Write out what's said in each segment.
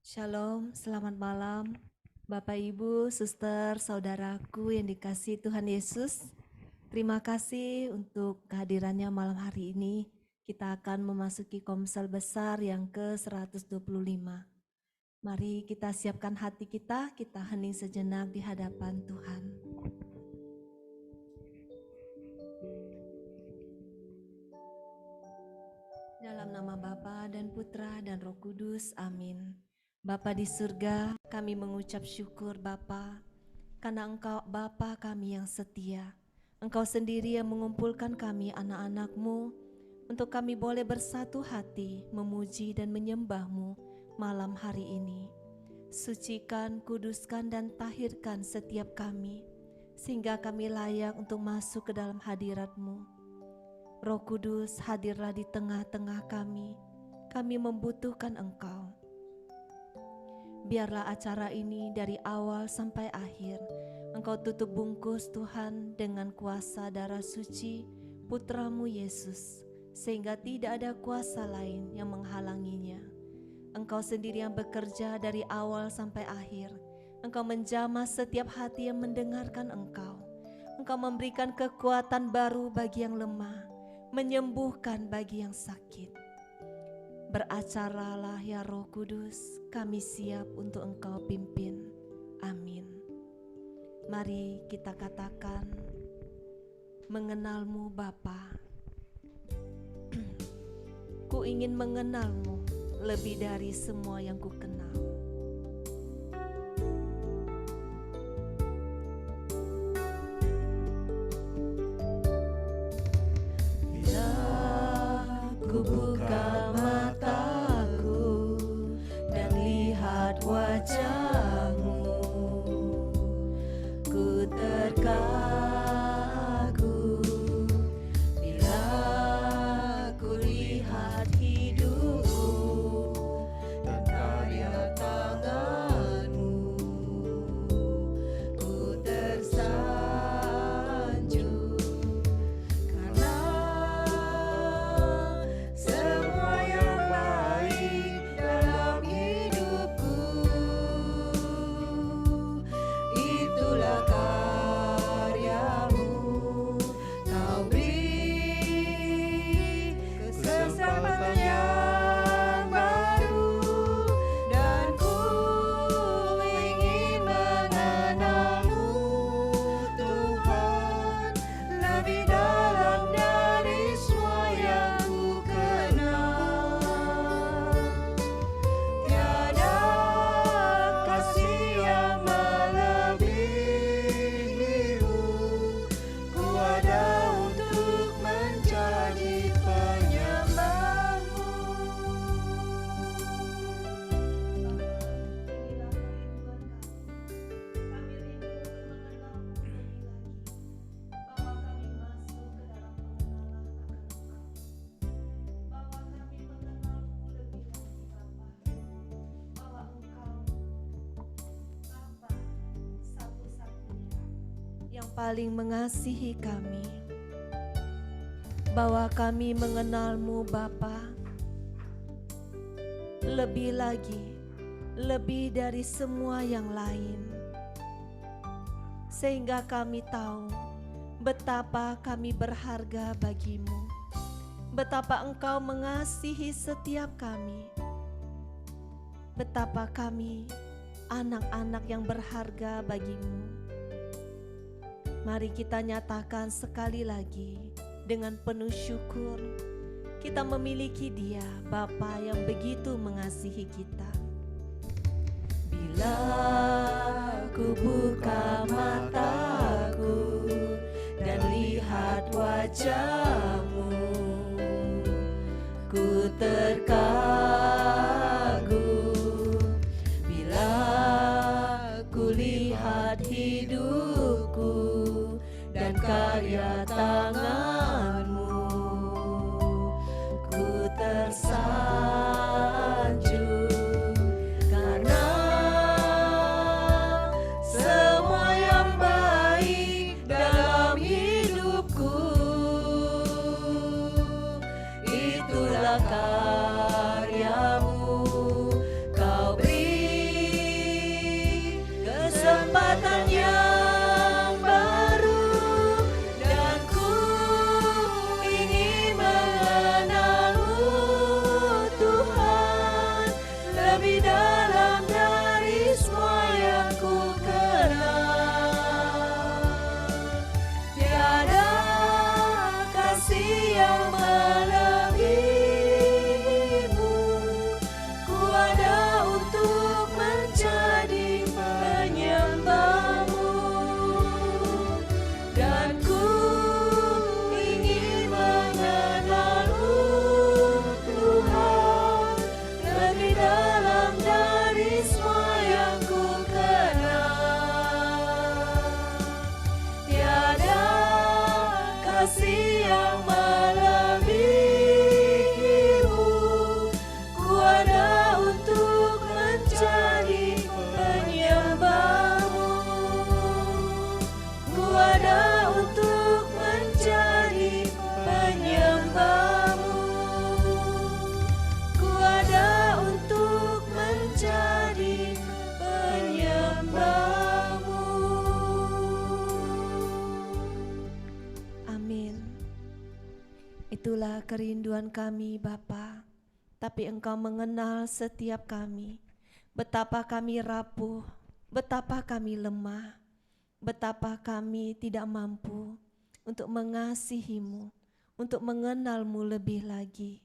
Shalom, selamat malam Bapak Ibu, Suster, Saudaraku yang dikasihi Tuhan Yesus. Terima kasih untuk kehadirannya malam hari ini. Kita akan memasuki Komsel besar yang ke-125. Mari kita siapkan hati kita hening sejenak di hadapan Tuhan. Dalam nama Bapa dan Putra dan Roh Kudus, amin. Bapa di surga, kami mengucap syukur Bapa, karena Engkau Bapa kami yang setia. Engkau sendiri yang mengumpulkan kami anak-anak-Mu, untuk kami boleh bersatu hati, memuji dan menyembah-Mu malam hari ini. Sucikan, kuduskan dan tahirkan setiap kami, sehingga kami layak untuk masuk ke dalam hadirat-Mu. Roh Kudus, hadirlah di tengah-tengah kami membutuhkan Engkau. Biarlah acara ini dari awal sampai akhir Engkau tutup bungkus Tuhan dengan kuasa darah suci Putramu Yesus, sehingga tidak ada kuasa lain yang menghalanginya. Engkau sendiri yang bekerja dari awal sampai akhir. Engkau menjamah setiap hati yang mendengarkan Engkau. Engkau memberikan kekuatan baru bagi yang lemah, menyembuhkan bagi yang sakit. Beracaralah ya Roh Kudus, kami siap untuk Engkau pimpin. Amin. Mari kita katakan, mengenalmu Bapa. Ku ingin mengenalmu lebih dari semua yang ku kenal. Bila ku buka mataku dan lihat wajahmu, ku terkagum. Bila ku lihat hidupku dan karya tanganmu, ku tersanjung. Karena semua yang baik dalam hidupku, itulah karyamu. Kau beri kesesakan yang baru, dan ku ingin mengenalmu Tuhan lebih dalam dari semua yang ku kenal. Tiada kasih yang melebihimu, ku ada untuk menjadi penyembahmu. Kami rindu mengenalmu lebih lagi. Bawa kami masuk ke dalam pengenalan akan Engkau. Bawa kami mengenalmu lebih lagi Bapa. Bahwa Engkau Bapa satu-satunya yang paling mengasihi kami. Bahwa kami mengenalmu Bapa lebih lagi, lebih dari semua yang lain, sehingga kami tahu betapa kami berharga bagimu, betapa Engkau mengasihi setiap kami, betapa kami anak-anak yang berharga bagimu. Mari kita nyatakan sekali lagi dengan penuh syukur, kita memiliki Dia, Bapa yang begitu mengasihi kita. Bila ku buka mataku dan lihat wajahmu, ku terkagum. Bila ku lihat hidupku dan karya tanganmu, ku tersanjung. Karena semua yang baik dalam hidupku, itulah karyamu. mendengar kerinduan kami Bapa, tapi Engkau mengenal setiap kami. Betapa kami rapuh, betapa kami lemah, betapa kami tidak mampu untuk mengasihi-Mu, untuk mengenal-Mu lebih lagi.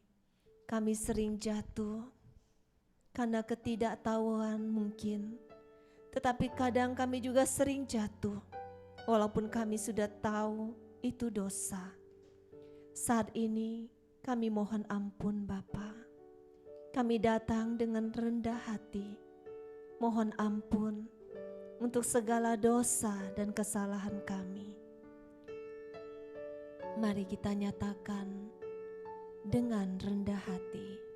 Kami sering jatuh karena ketidaktahuan mungkin, tetapi kadang kami juga sering jatuh walaupun kami sudah tahu itu dosa. Saat ini kami mohon ampun Bapa. Kami datang dengan rendah hati, mohon ampun untuk segala dosa dan kesalahan kami. Mari kita nyatakan dengan rendah hati.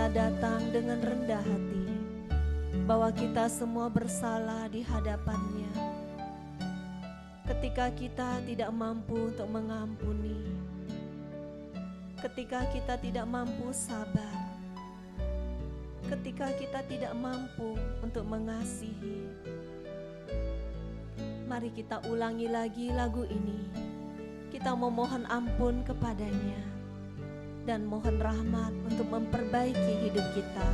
Datang dengan rendah hati bahwa kita semua bersalah di hadapan-Nya. Ketika kita tidak mampu untuk mengampuni, ketika kita tidak mampu sabar, ketika kita tidak mampu untuk mengasihi, mari kita ulangi lagi lagu ini. Kita memohon ampun kepada-Nya dan mohon rahmat untuk memperbaiki hidup kita.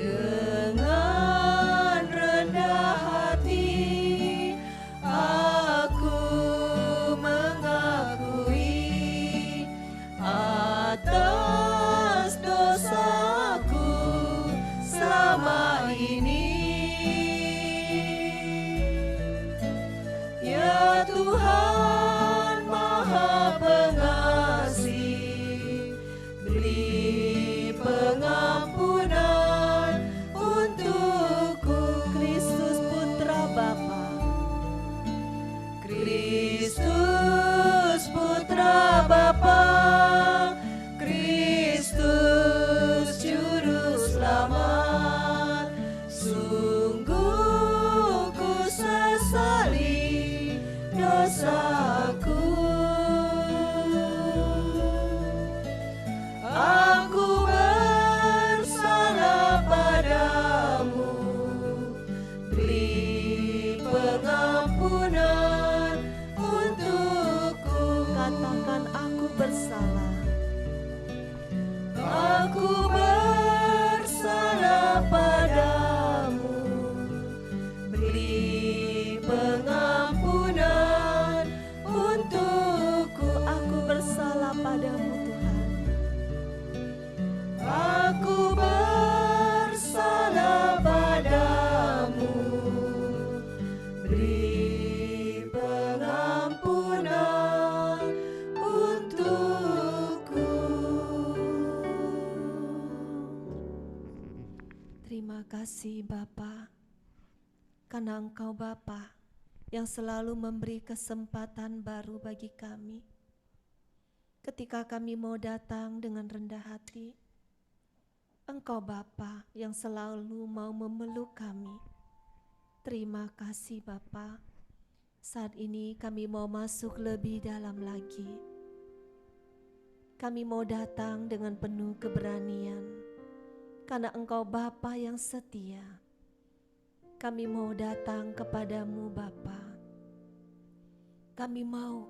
Dengan rendah hati aku mengakui atas dosaku selama ini. Tuhan Maha Pengasih, beri pengampunan untukku. Kristus Putra Bapa, Kristus Putra Bapa, Kristus Juru Selamat. Sungguh ku sesali dosaku. Aku bersalah padamu, beri pengampunan untukku. Katakan aku bersalah. Aku bersalah padamu, beri pengampunan untukku. Aku bersalah padamu Tuhan. Aku bersalah padamu, beri pengampunan untukku. Terima kasih Bapa, karena Engkau Bapa yang selalu memberi kesempatan baru bagi kami. Ketika kami mau datang dengan rendah hati, Engkau Bapa yang selalu mau memeluk kami. Terima kasih Bapa, Saat ini kami mau masuk lebih dalam lagi. Kami mau datang dengan penuh keberanian, karena Engkau Bapa yang setia. Kami mau datang kepadamu Bapa. Kami mau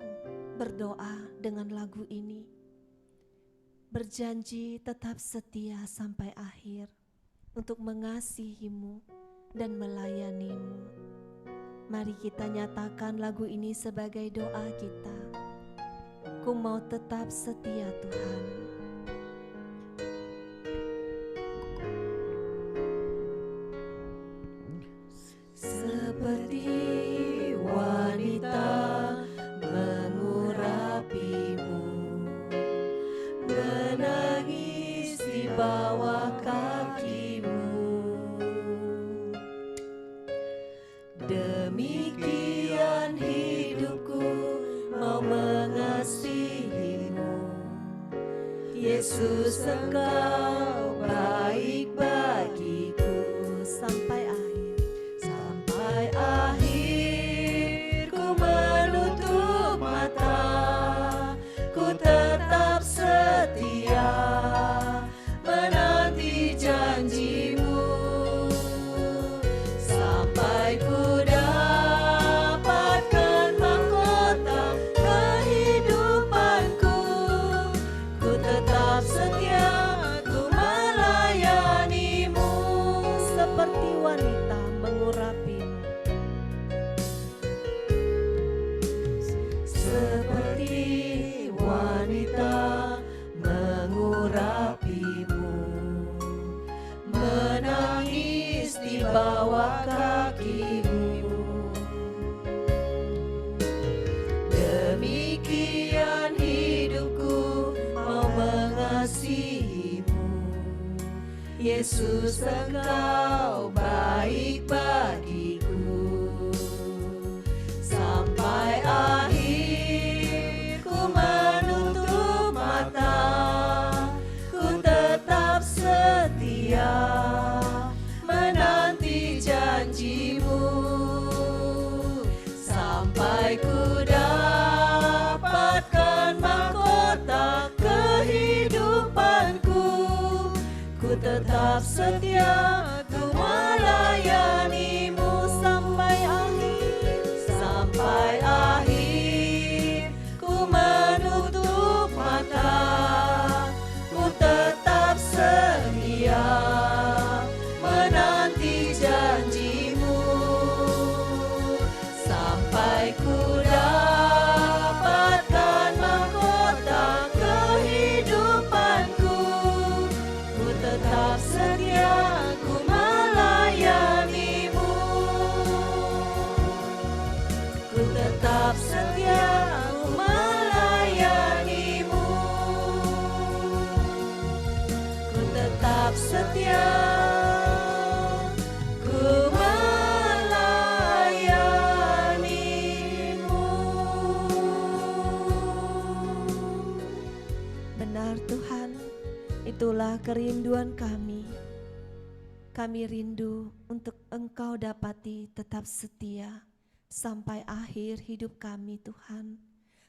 berdoa dengan lagu ini, berjanji tetap setia sampai akhir untuk mengasihimu dan melayanimu. Mari kita nyatakan lagu ini sebagai doa kita. Ku mau tetap setia Tuhan. Seperti wanita mengurapimu, menangis di bawah kakimu. Demikian hidupku mau mengasihimu, Yesus Engkau baik bagiku. Sampai akhir, sampai akhir ku menutup mata, ku tetap setia menanti janjimu, sampai ku dapatkan mahkota kehidupanku. Ku tetap setia, ku melayanimu, seperti wanita mengurapimu, seperti wanita mengurapimu, menangis di bawah kakimu. Demikian hidupku mau mengasihimu, Yesus Engkau baik bagiku. Sampai akhir ku menutup mata, ku tetap setia menanti janjimu, sampai ku dapatkan mahkota kehidupanku. Ku tetap setia, ku melayanimu sampai akhir, sampai akhir ku menutup mata, ku tetap setia menanti janjimu, sampai ku dapatkan mahkota kehidupanku. Ku tetap setia, ku melayanimu, ku tetap setia, ku melayanimu, ku tetap setia, ku melayanimu. Benar Tuhan, itulah kerinduan kami. Kami rindu untuk Engkau dapati tetap setia sampai akhir hidup kami Tuhan.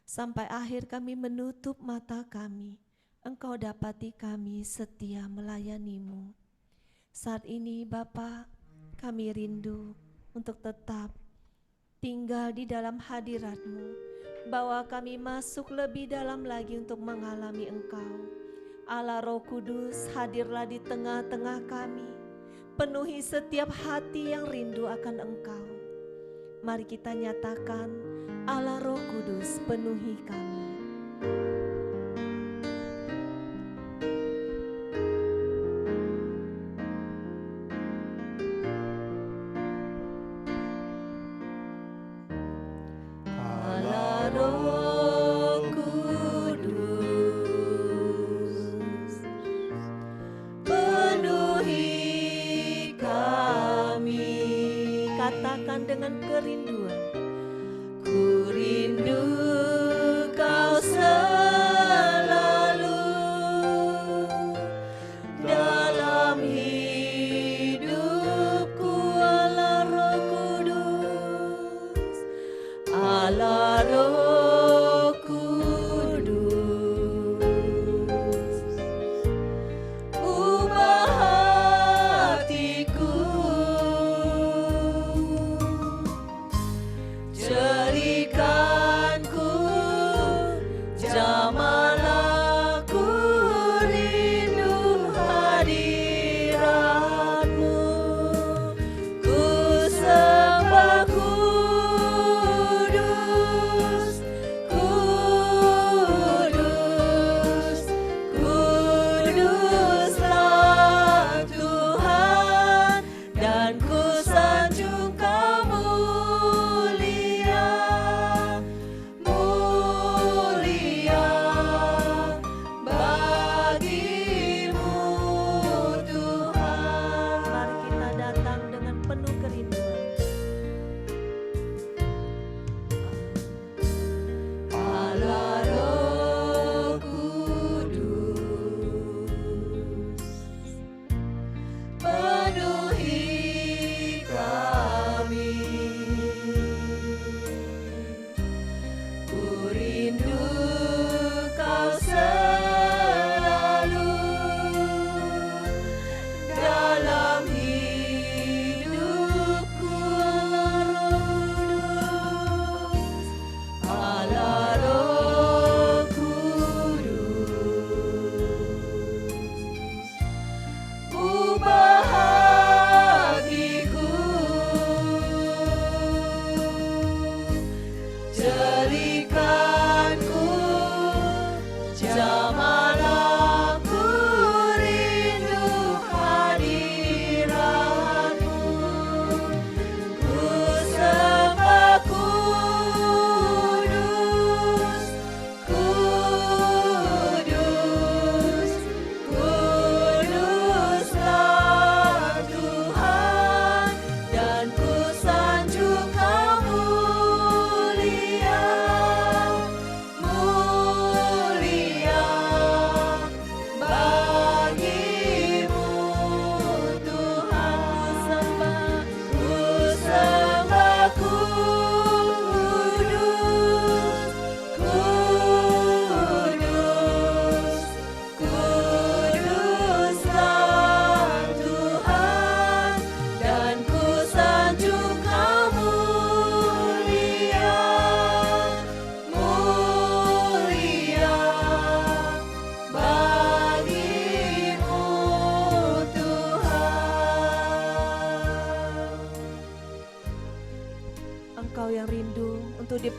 Sampai akhir kami menutup mata kami, Engkau dapati kami setia melayanimu. Saat ini Bapa, kami rindu untuk tetap tinggal di dalam hadirat-Mu, bawa kami masuk lebih dalam lagi untuk mengalami Engkau. Allah Roh Kudus, hadirlah di tengah-tengah kami, penuhi setiap hati yang rindu akan Engkau. Mari kita nyatakan, Allah Roh Kudus penuhi kami. Allah Roh Kudus penuhi kami. Katakan dengan kerinduan, ku rindukan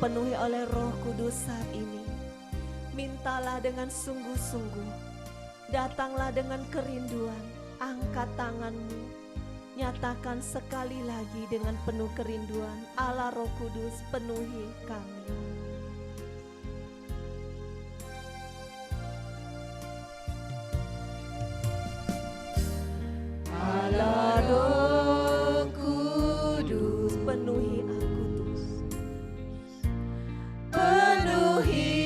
dipenuhi oleh Roh Kudus saat ini. Mintalah dengan sungguh-sungguh, datanglah dengan kerinduan, angkat tanganmu, nyatakan sekali lagi dengan penuh kerinduan, Allah Roh Kudus penuhi kami. Allah Roh Kudus penuhi aku terus, penuhi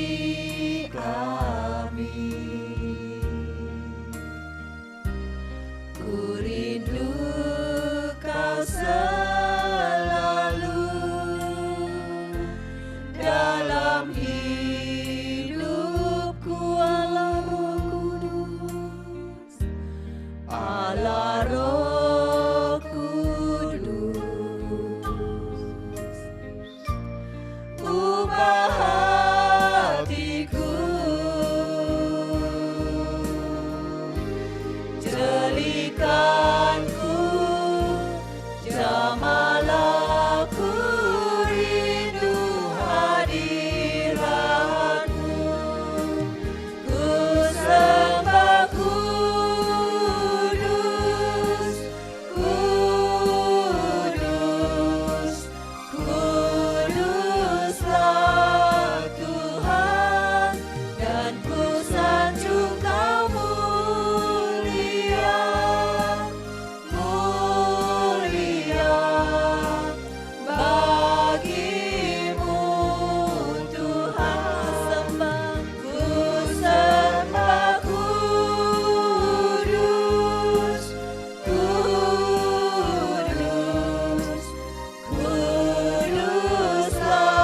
kami. Ku rindu Kau selalu dalam hidupku, Allah Roh Kudus, Allah Roh Kudus, ubah hatiku, jelikanku, jamalah ku rindu hadiratmu, ku sembah kudus, kudus, kuduslah Tuhan, dan ku sanjung Kau mulia, mulia bagimu Tuhan. Ku sembah kudus, kudus, kuduslah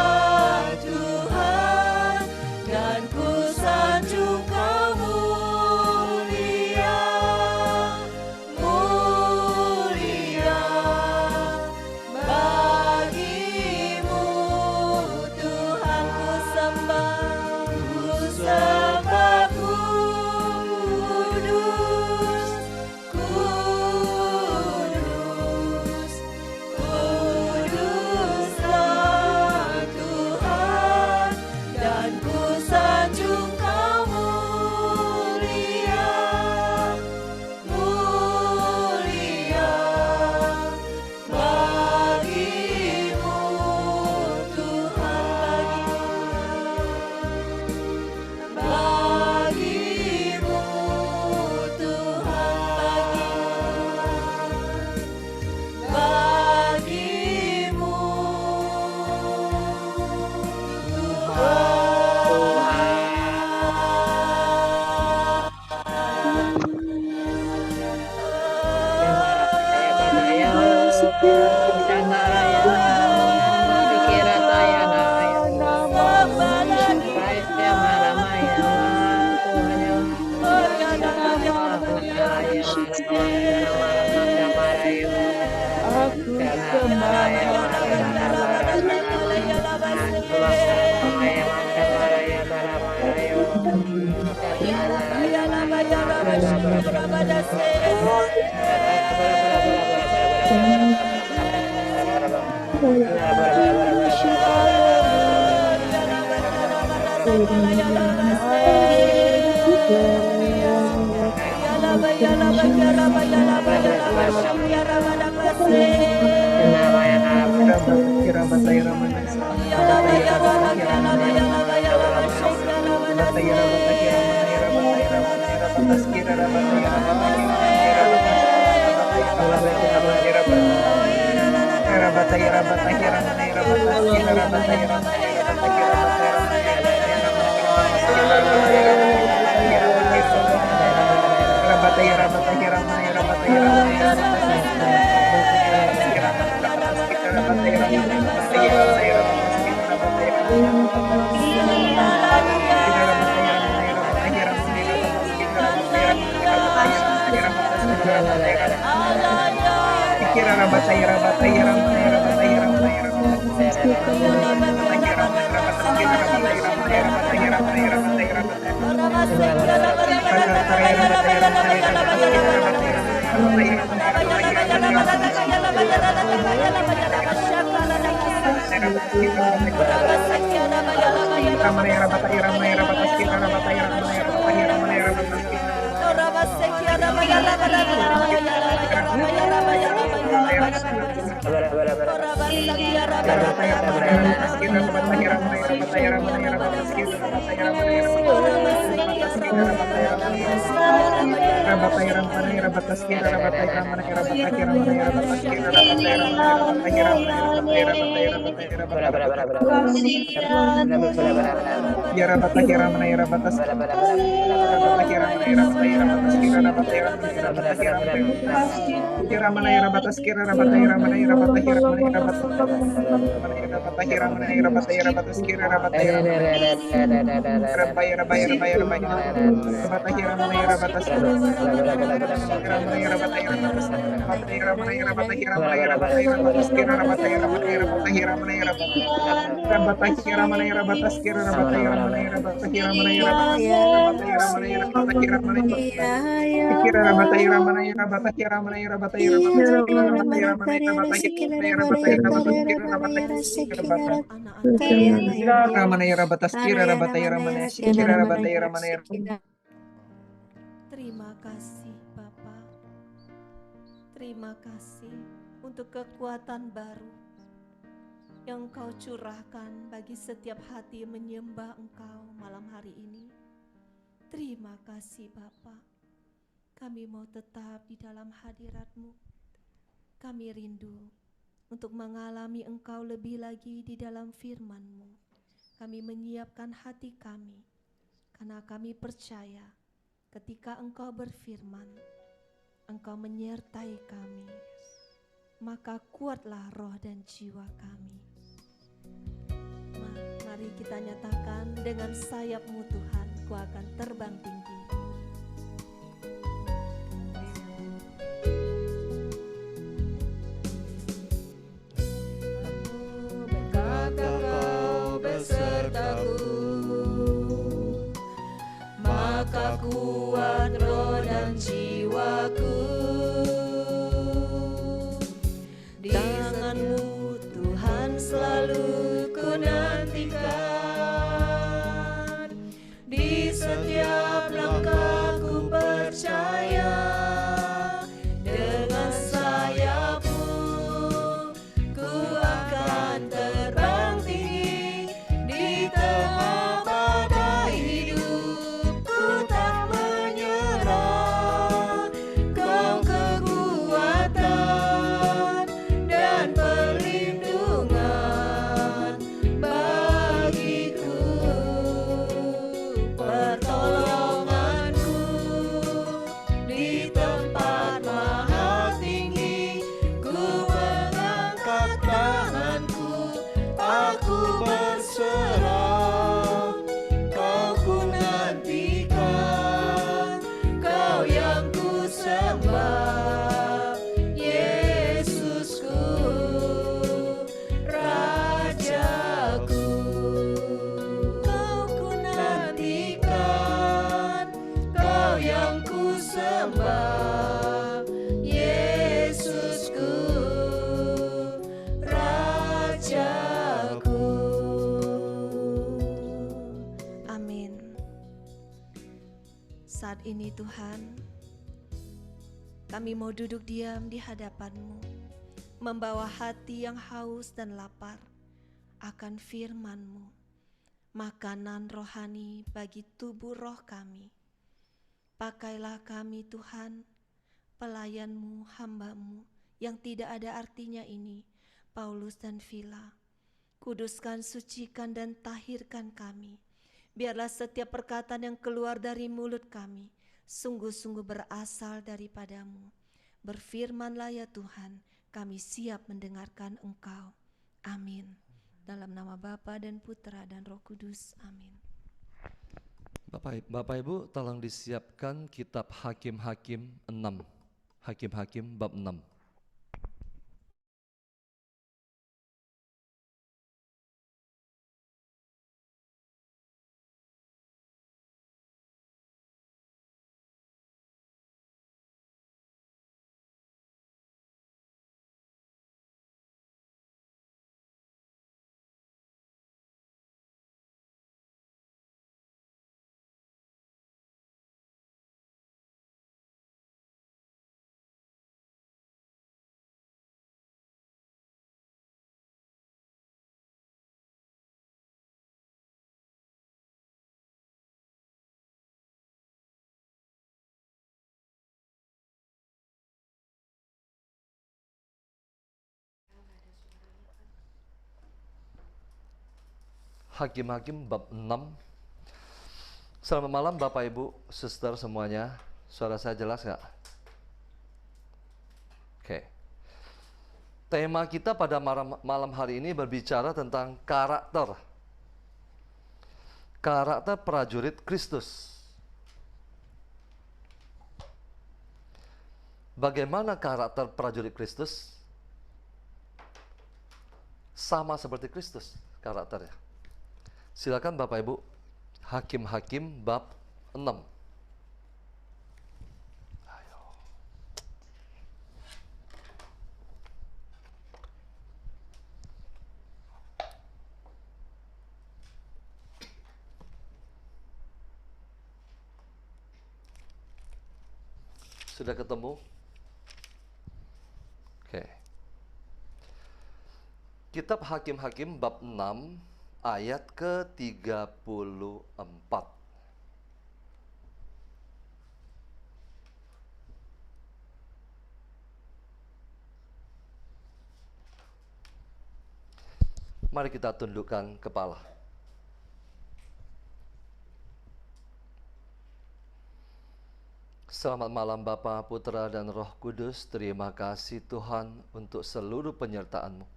Tuhan, dan ku sanjung Kau mulia, mulia bagimu Tuhan. Ku sembah kudus, kudus, kuduslah Tuhan, dan ku sanjung Kau mulia, mulia bagimu Tuhan, bagimu Tuhan, bagimu Terima kasih Bapa. Terima kasih untuk kekuatan baru yang Engkau curahkan bagi setiap hati yang menyembah Engkau malam hari ini. Terima kasih Bapa. Kami mau tetap di dalam hadirat-Mu. Kami rindu untuk mengalami Engkau lebih lagi di dalam firman-Mu. Kami menyiapkan hati kami, karena kami percaya ketika Engkau berfirman, Engkau menyertai kami, maka kuatlah roh dan jiwa kami. Mari kita nyatakan, dengan sayap-Mu Tuhan, Ku akan terbang tinggi. Berkata Kau besertaku, maka kuat roh dan jiwaku. Di tangan-Mu Tuhan selalu ku nantikan, di setiap langkah ku percaya, dengan sayap-Mu ku akan terbang tinggi. Di tengah badai hidup ku tak menyerah. Kau kekuatan dan perlindungan bagiku, pertolonganku di tempat maha tinggi. Ku mengangkat tanganku, aku berserah. Kau ku nantikan, Kau yang ku sembah, Yesusku, Rajaku. Kau ku nantikan, Kau yang ku sembah, Yesusku, Rajaku. Amin. Saat ini Tuhan, kami mau duduk diam di hadapan-Mu, membawa hati yang haus dan lapar akan firman-Mu, makanan rohani bagi tubuh roh kami. Pakailah kami Tuhan, pelayan-Mu, hamba-Mu yang tidak ada artinya ini, Paulus dan Vila. Kuduskan, sucikan dan tahirkan kami. Biarlah setiap perkataan yang keluar dari mulut kami sungguh-sungguh berasal daripada-Mu. Berfirmanlah ya Tuhan, kami siap mendengarkan Engkau. Amin. Dalam nama Bapa dan Putra dan Roh Kudus. Amin. Bapak Ibu, tolong disiapkan kitab Hakim-Hakim 6. Hakim-Hakim bab 6. Hakim-Hakim bab 6. Selamat malam Bapak Ibu, Suster semuanya. Suara saya jelas nggak? Oke. Tema kita pada malam hari ini berbicara tentang karakter. Karakter prajurit Kristus. Bagaimana karakter prajurit Kristus? Sama seperti Kristus karakternya. Silakan Bapak Ibu, Hakim-Hakim bab 6. Ayo. Sudah ketemu? Oke. Kitab Hakim-Hakim bab 6 ayat ke-34. Mari kita tundukkan kepala. Selamat malam Bapa, Putra, dan Roh Kudus. Terima kasih Tuhan untuk seluruh penyertaan-Mu.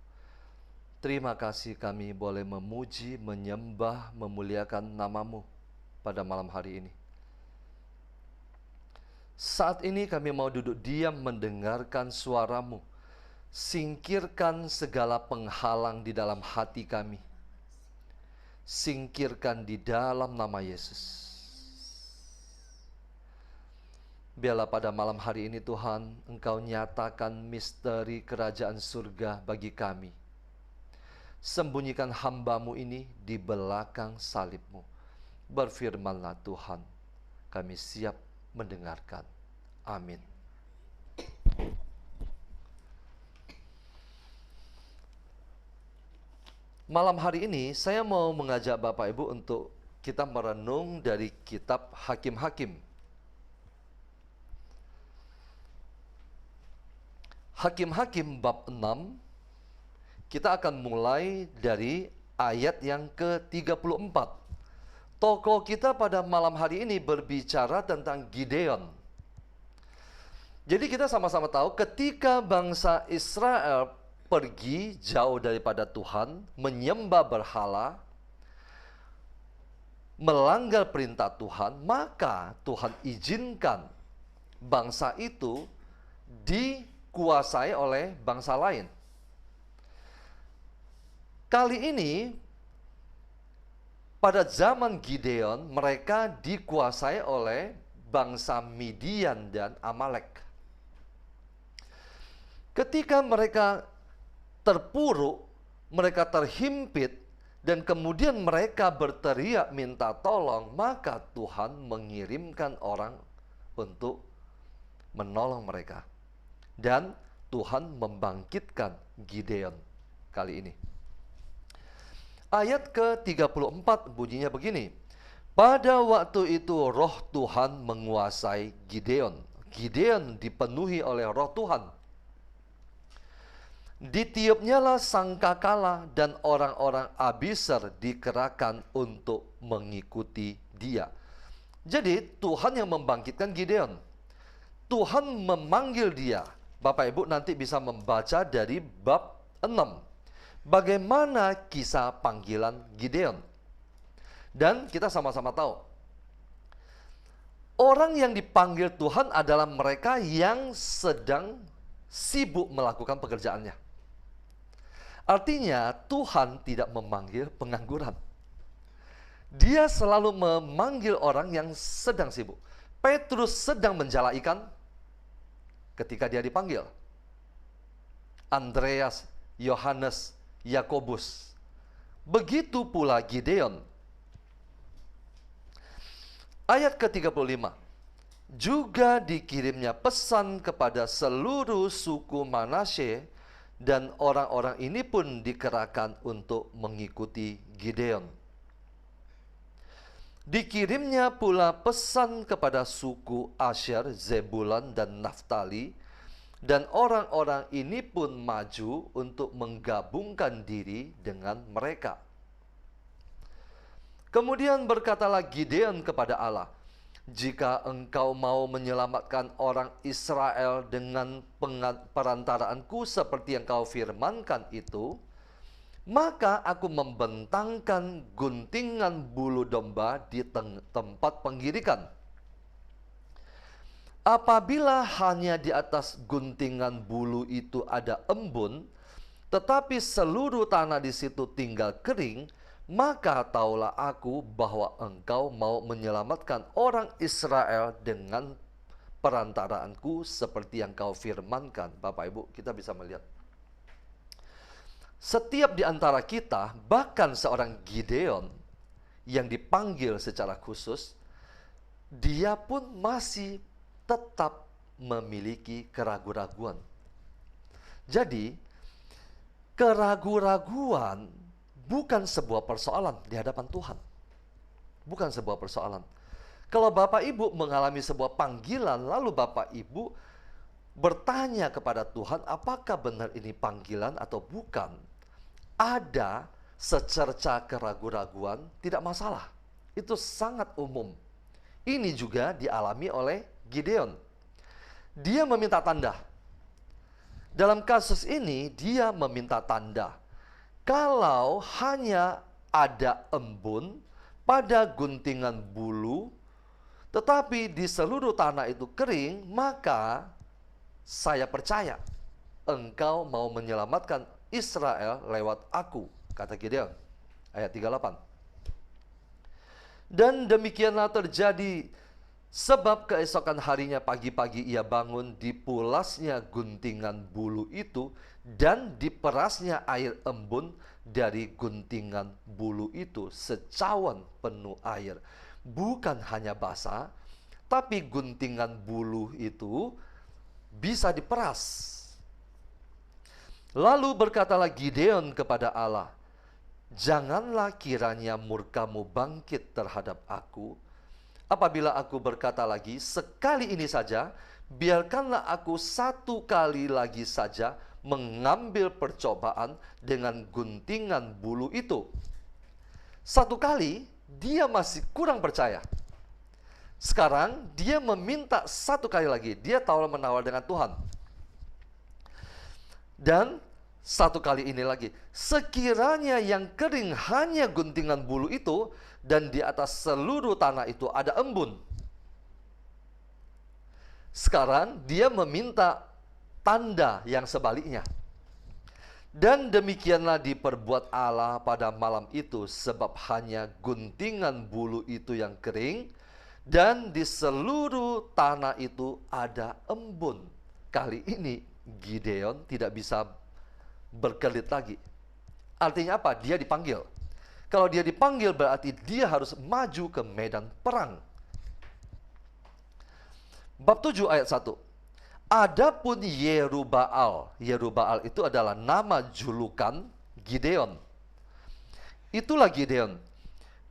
Terima kasih kami boleh memuji, menyembah, memuliakan nama-Mu pada malam hari ini. Saat ini kami mau duduk diam mendengarkan suara-Mu. Singkirkan segala penghalang di dalam hati kami. Singkirkan di dalam nama Yesus. Biarlah pada malam hari ini Tuhan, Engkau nyatakan misteri kerajaan surga bagi kami. Sembunyikan hamba-Mu ini di belakang salib-Mu. Berfirmanlah Tuhan, kami siap mendengarkan. Amin. Malam hari ini saya mau mengajak Bapak Ibu untuk kita merenung dari kitab Hakim-Hakim. Hakim-Hakim bab 6. Kita akan mulai dari ayat yang ke-34. Tokoh kita pada malam hari ini berbicara tentang Gideon. Jadi kita sama-sama tahu ketika bangsa Israel pergi jauh daripada Tuhan, menyembah berhala, melanggar perintah Tuhan, maka Tuhan izinkan bangsa itu dikuasai oleh bangsa lain. Kali ini, pada zaman Gideon, mereka dikuasai oleh bangsa Midian dan Amalek. Ketika mereka terpuruk, mereka terhimpit, dan kemudian mereka berteriak minta tolong, maka Tuhan mengirimkan orang untuk menolong mereka. Dan Tuhan membangkitkan Gideon kali ini. Ayat ke-34 bunyinya begini. Pada waktu itu roh Tuhan menguasai Gideon. Gideon dipenuhi oleh roh Tuhan. Ditiupnyalah sangkakala dan orang-orang Abiser dikerahkan untuk mengikuti dia. Jadi Tuhan yang membangkitkan Gideon. Tuhan memanggil dia. Bapak Ibu nanti bisa membaca dari bab 6. Bagaimana kisah panggilan Gideon. Dan kita sama-sama tahu, orang yang dipanggil Tuhan adalah mereka yang sedang sibuk melakukan pekerjaannya. Artinya Tuhan tidak memanggil pengangguran. Dia selalu memanggil orang yang sedang sibuk. Petrus sedang menjala ikan ketika dia dipanggil. Andreas, Yohanes, Yakobus. Begitu pula Gideon. Ayat ke-35. Juga dikirimnya pesan kepada seluruh suku Manasye, dan orang-orang ini pun dikerahkan untuk mengikuti Gideon. Dikirimnya pula pesan kepada suku Asher, Zebulon, dan Naftali, dan orang-orang ini pun maju untuk menggabungkan diri dengan mereka. Kemudian berkatalah Gideon kepada Allah, "Jika engkau mau menyelamatkan orang Israel dengan perantaraanku seperti yang kau firmankan itu, maka aku membentangkan guntingan bulu domba di tempat penggirikan. Apabila hanya di atas guntingan bulu itu ada embun, tetapi seluruh tanah di situ tinggal kering, maka taulah aku bahwa engkau mau menyelamatkan orang Israel dengan perantaraanku seperti yang kau firmankan." Bapak Ibu, kita bisa melihat setiap di antara kita, bahkan seorang Gideon yang dipanggil secara khusus, dia pun masih tetap memiliki keraguan-raguan. Jadi, keraguan-raguan bukan sebuah persoalan di hadapan Tuhan. Bukan sebuah persoalan. Kalau Bapak Ibu mengalami sebuah panggilan, lalu Bapak Ibu bertanya kepada Tuhan, apakah benar ini panggilan atau bukan? Ada secerca keraguan-raguan, tidak masalah. Itu sangat umum. Ini juga dialami oleh Gideon. Dia meminta tanda. Dalam kasus ini, dia meminta tanda. Kalau hanya ada embun pada guntingan bulu, tetapi di seluruh tanah itu kering, maka saya percaya engkau mau menyelamatkan Israel lewat aku, kata Gideon. Ayat 38. Dan demikianlah terjadi, sebab keesokan harinya pagi-pagi ia bangun, dipulasnya guntingan bulu itu, dan diperasnya air embun dari guntingan bulu itu secawan penuh air. Bukan hanya basah, tapi guntingan bulu itu bisa diperas. Lalu berkatalah Gideon kepada Allah, "Janganlah kiranya murkamu bangkit terhadap aku, apabila aku berkata lagi, sekali ini saja, biarkanlah aku satu kali lagi saja mengambil percobaan dengan guntingan bulu itu." Satu kali, dia masih kurang percaya. Sekarang, dia meminta satu kali lagi. Dia tawar-menawar dengan Tuhan. Dan satu kali ini lagi, sekiranya yang kering hanya guntingan bulu itu, dan di atas seluruh tanah itu ada embun. Sekarang dia meminta tanda yang sebaliknya. Dan demikianlah diperbuat Allah pada malam itu, sebab hanya guntingan bulu itu yang kering, dan di seluruh tanah itu ada embun. Kali ini Gideon tidak bisa berkelit lagi. Artinya apa? Dia dipanggil. Kalau dia dipanggil berarti dia harus maju ke medan perang. Bab 7 ayat 1. Adapun Yerubbaal. Yerubbaal itu adalah nama julukan Gideon. Itulah Gideon.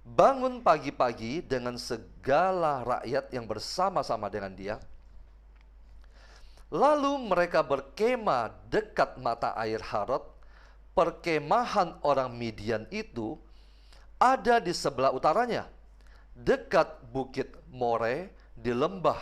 Bangun pagi-pagi dengan segala rakyat yang bersama-sama dengan dia. Lalu mereka berkemah dekat mata air Harod. Perkemahan orang Midian itu ada di sebelah utaranya, dekat bukit More di lembah.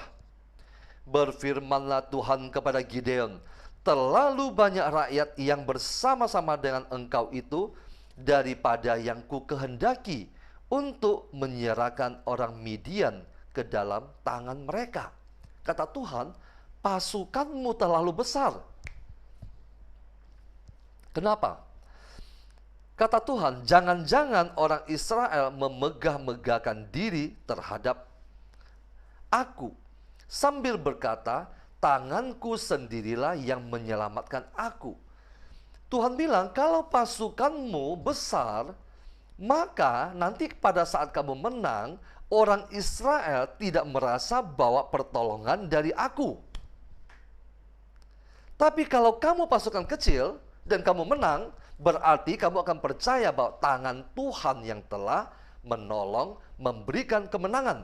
Berfirmanlah Tuhan kepada Gideon, "Terlalu banyak rakyat yang bersama-sama dengan engkau itu daripada yang ku kehendaki untuk menyerahkan orang Midian ke dalam tangan mereka." Kata Tuhan, pasukanmu terlalu besar. Kenapa? Kata Tuhan, jangan-jangan orang Israel memegah-megahkan diri terhadap aku, sambil berkata, tanganku sendirilah yang menyelamatkan aku. Tuhan bilang, kalau pasukanmu besar, maka nanti pada saat kamu menang, orang Israel tidak merasa bawa pertolongan dari aku. Tapi kalau kamu pasukan kecil dan kamu menang, berarti kamu akan percaya bahwa tangan Tuhan yang telah menolong, memberikan kemenangan.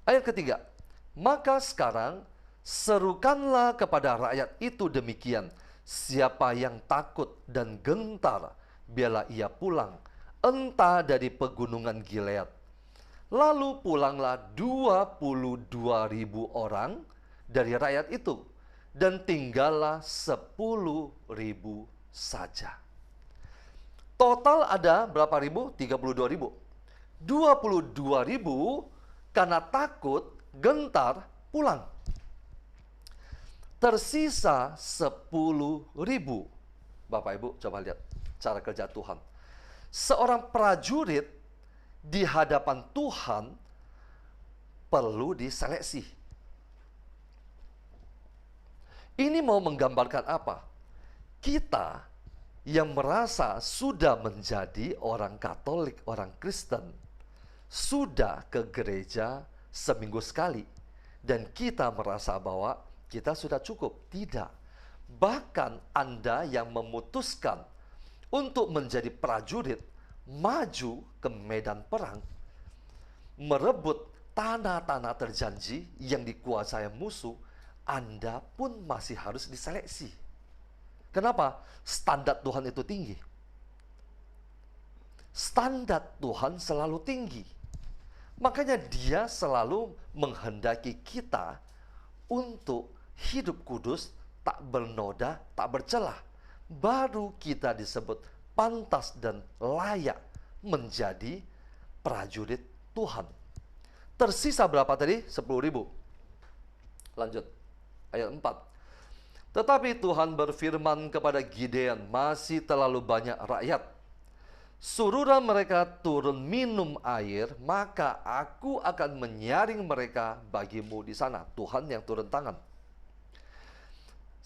Ayat ketiga, maka sekarang serukanlah kepada rakyat itu demikian, siapa yang takut dan gentar, biarlah ia pulang, entah dari pegunungan Gilead. Lalu pulanglah 22.000 orang dari rakyat itu, dan tinggallah 10.000 saja. Total ada berapa ribu? 32.000. 22.000 karena takut, gentar, pulang. Tersisa 10.000. Bapak Ibu coba lihat cara kerja Tuhan. Seorang prajurit di hadapan Tuhan perlu diseleksi. Ini mau menggambarkan apa? Kita yang merasa sudah menjadi orang Katolik, orang Kristen, sudah ke gereja seminggu sekali, dan kita merasa bahwa kita sudah cukup. Tidak. Bahkan Anda yang memutuskan untuk menjadi prajurit, maju ke medan perang, merebut tanah-tanah terjanji yang dikuasai musuh, Anda pun masih harus diseleksi. Kenapa? Standar Tuhan itu tinggi. Standar Tuhan selalu tinggi. Makanya Dia selalu menghendaki kita untuk hidup kudus, tak bernoda, tak bercelah. Baru kita disebut pantas dan layak menjadi prajurit Tuhan. Tersisa berapa tadi? 10.000. Lanjut. Ayat 4. Tetapi Tuhan berfirman kepada Gideon, masih terlalu banyak rakyat. Suruhlah mereka turun minum air, maka aku akan menyaring mereka bagimu di sana. Tuhan yang turun tangan.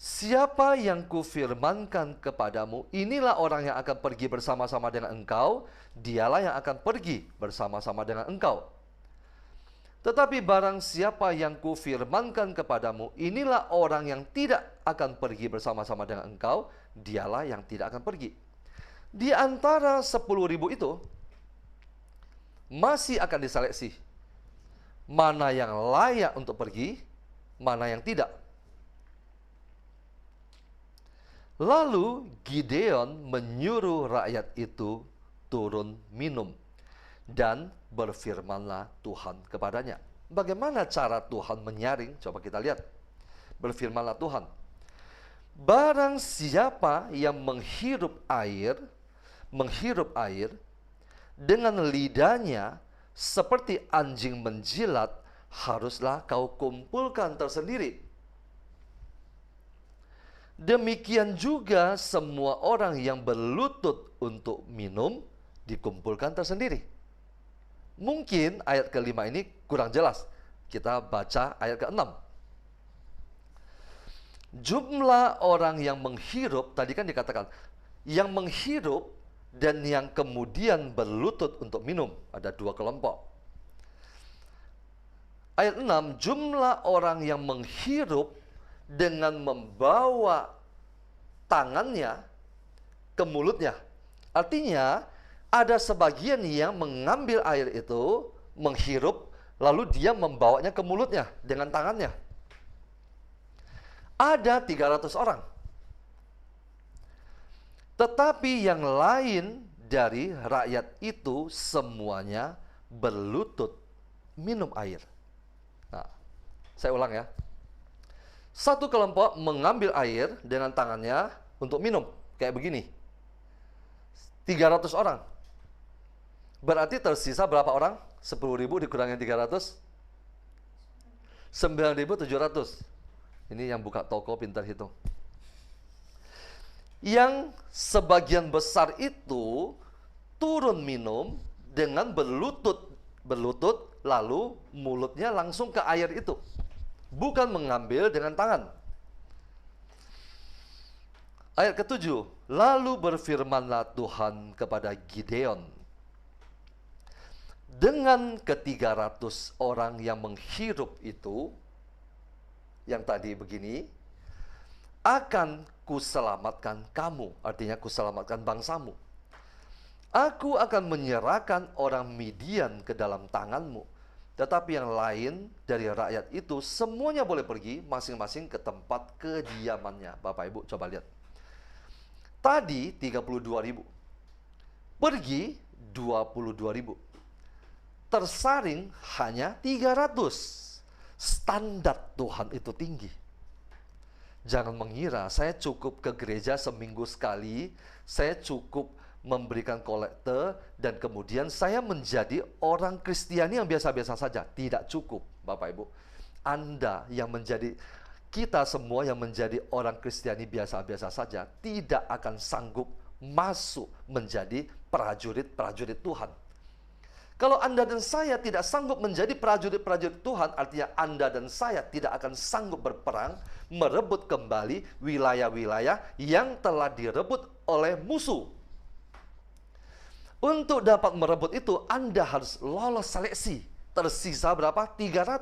Siapa yang kufirmankan kepadamu, inilah orang yang akan pergi bersama-sama dengan engkau, dialah yang akan pergi bersama-sama dengan engkau. Tetapi barang siapa yang kufirmankan kepadamu, inilah orang yang tidak akan pergi bersama-sama dengan engkau, dialah yang tidak akan pergi. Di antara 10.000 itu, masih akan diseleksi. Mana yang layak untuk pergi, mana yang tidak. Lalu Gideon menyuruh rakyat itu turun minum, dan berfirmanlah Tuhan kepadanya. Bagaimana cara Tuhan menyaring? Coba kita lihat. Berfirmanlah Tuhan, barang siapa yang menghirup air dengan lidahnya seperti anjing menjilat, haruslah kau kumpulkan tersendiri. Demikian juga semua orang yang berlutut untuk minum dikumpulkan tersendiri. Mungkin ayat kelima ini kurang jelas. Kita baca ayat ke-6. Jumlah orang yang menghirup, tadi kan dikatakan, yang menghirup dan yang kemudian berlutut untuk minum. Ada dua kelompok. Ayat 6, jumlah orang yang menghirup dengan membawa tangannya ke mulutnya. Artinya, ada sebagian yang mengambil air itu, menghirup, lalu dia membawanya ke mulutnya dengan tangannya. Ada 300 orang. Tetapi yang lain dari rakyat itu semuanya berlutut minum air. Nah, saya ulang ya. Satu kelompok mengambil air dengan tangannya untuk minum, kayak begini. 300 orang. Berarti tersisa berapa orang? 10.000 dikurangi 300? 9.700. Ini yang buka toko pintar hitung. Yang sebagian besar itu turun minum dengan berlutut, lalu mulutnya langsung ke air itu. Bukan mengambil dengan tangan. Ayat ke-7, lalu berfirmanlah Tuhan kepada Gideon, dengan ke-300 orang yang menghirup itu, yang tadi begini, akan kuselamatkan kamu, artinya kuselamatkan bangsamu. Aku akan menyerahkan orang Midian ke dalam tanganmu. Tetapi yang lain dari rakyat itu semuanya boleh pergi masing-masing ke tempat kediamannya. Bapak Ibu coba lihat. Tadi 32.000. Pergi 22.000. Tersaring hanya 300. Standar Tuhan itu tinggi. Jangan mengira saya cukup ke gereja seminggu sekali, saya cukup memberikan kolekte, dan kemudian saya menjadi orang Kristiani yang biasa-biasa saja. Tidak cukup, Bapak Ibu. Anda yang menjadi, kita semua yang menjadi orang Kristiani biasa-biasa saja, tidak akan sanggup masuk menjadi prajurit-prajurit Tuhan. Kalau Anda dan saya tidak sanggup menjadi prajurit-prajurit Tuhan, artinya Anda dan saya tidak akan sanggup berperang, merebut kembali wilayah-wilayah yang telah direbut oleh musuh. Untuk dapat merebut itu, Anda harus lolos seleksi. Tersisa berapa? 300.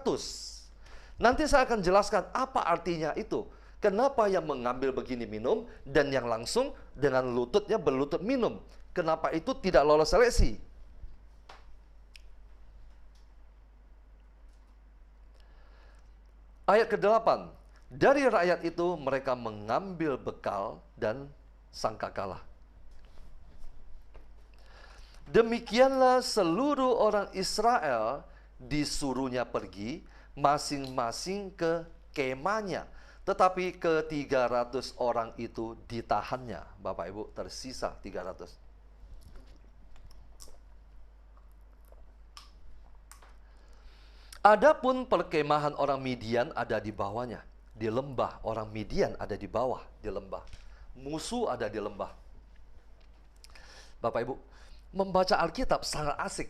Nanti saya akan jelaskan apa artinya itu. Kenapa yang mengambil begini minum, dan yang langsung dengan lututnya berlutut minum. Kenapa itu tidak lolos seleksi? Ayat ke-8, dari rakyat itu mereka mengambil bekal dan sangkakala. Demikianlah seluruh orang Israel disuruhnya pergi masing-masing ke kemahnya. Tetapi ke 300 orang itu ditahannya. Bapak Ibu, tersisa 300. Adapun perkemahan orang Midian ada di bawahnya. Di lembah, orang Midian ada di bawah, di lembah. Musuh ada di lembah. Bapak Ibu, membaca Alkitab sangat asik.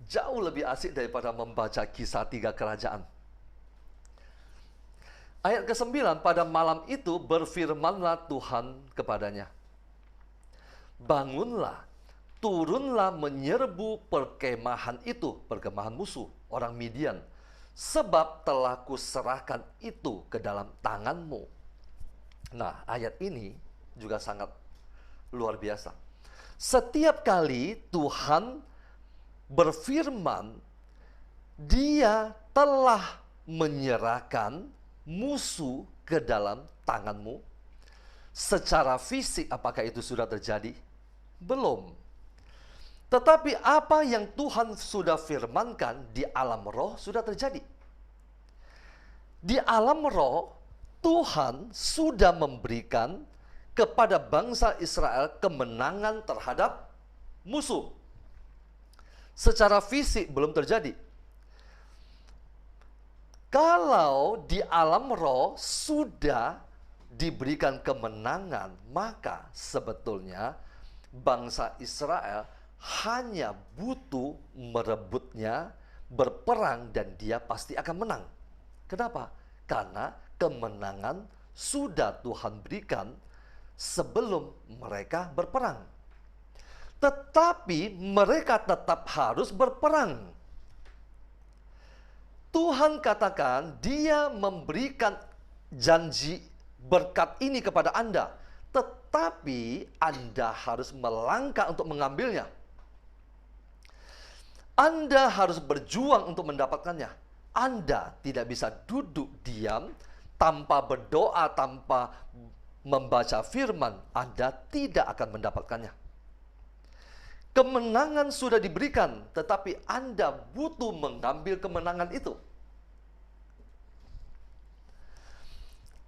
Jauh lebih asik daripada membaca Kisah 3 Kerajaan. Ayat ke-9, pada malam itu berfirmanlah Tuhan kepadanya. Bangunlah, turunlah menyerbu perkemahan itu, perkemahan musuh, orang Midian. Sebab telah kuserahkan itu ke dalam tanganmu. Nah, ayat ini juga sangat luar biasa. Setiap kali Tuhan berfirman, Dia telah menyerahkan musuh ke dalam tanganmu. Secara fisik apakah itu sudah terjadi? Belum. Tetapi apa yang Tuhan sudah firmankan di alam roh sudah terjadi. Di alam roh, Tuhan sudah memberikan kepada bangsa Israel kemenangan terhadap musuh. Secara fisik belum terjadi. Kalau di alam roh sudah diberikan kemenangan, maka sebetulnya bangsa Israel hanya butuh merebutnya, berperang, dan dia pasti akan menang. Kenapa? Karena kemenangan sudah Tuhan berikan sebelum mereka berperang. Tetapi mereka tetap harus berperang. Tuhan katakan Dia memberikan janji berkat ini kepada Anda, tetapi Anda harus melangkah untuk mengambilnya. Anda harus berjuang untuk mendapatkannya. Anda tidak bisa duduk diam tanpa berdoa, tanpa membaca firman. Anda tidak akan mendapatkannya. Kemenangan sudah diberikan, tetapi Anda butuh mengambil kemenangan itu.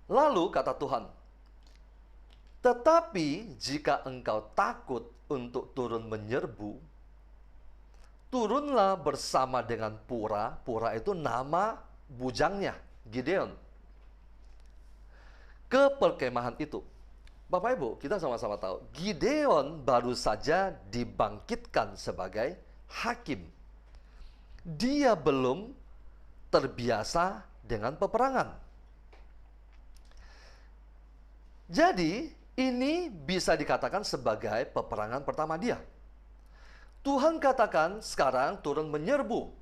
Lalu kata Tuhan, tetapi jika engkau takut untuk turun menyerbu, turunlah bersama dengan Pura. Pura itu nama bujangnya, Gideon, ke perkemahan itu. Bapak Ibu, kita sama-sama tahu, Gideon baru saja dibangkitkan sebagai hakim. Dia belum terbiasa dengan peperangan. Jadi, ini bisa dikatakan sebagai peperangan pertama dia. Tuhan katakan sekarang turun menyerbu,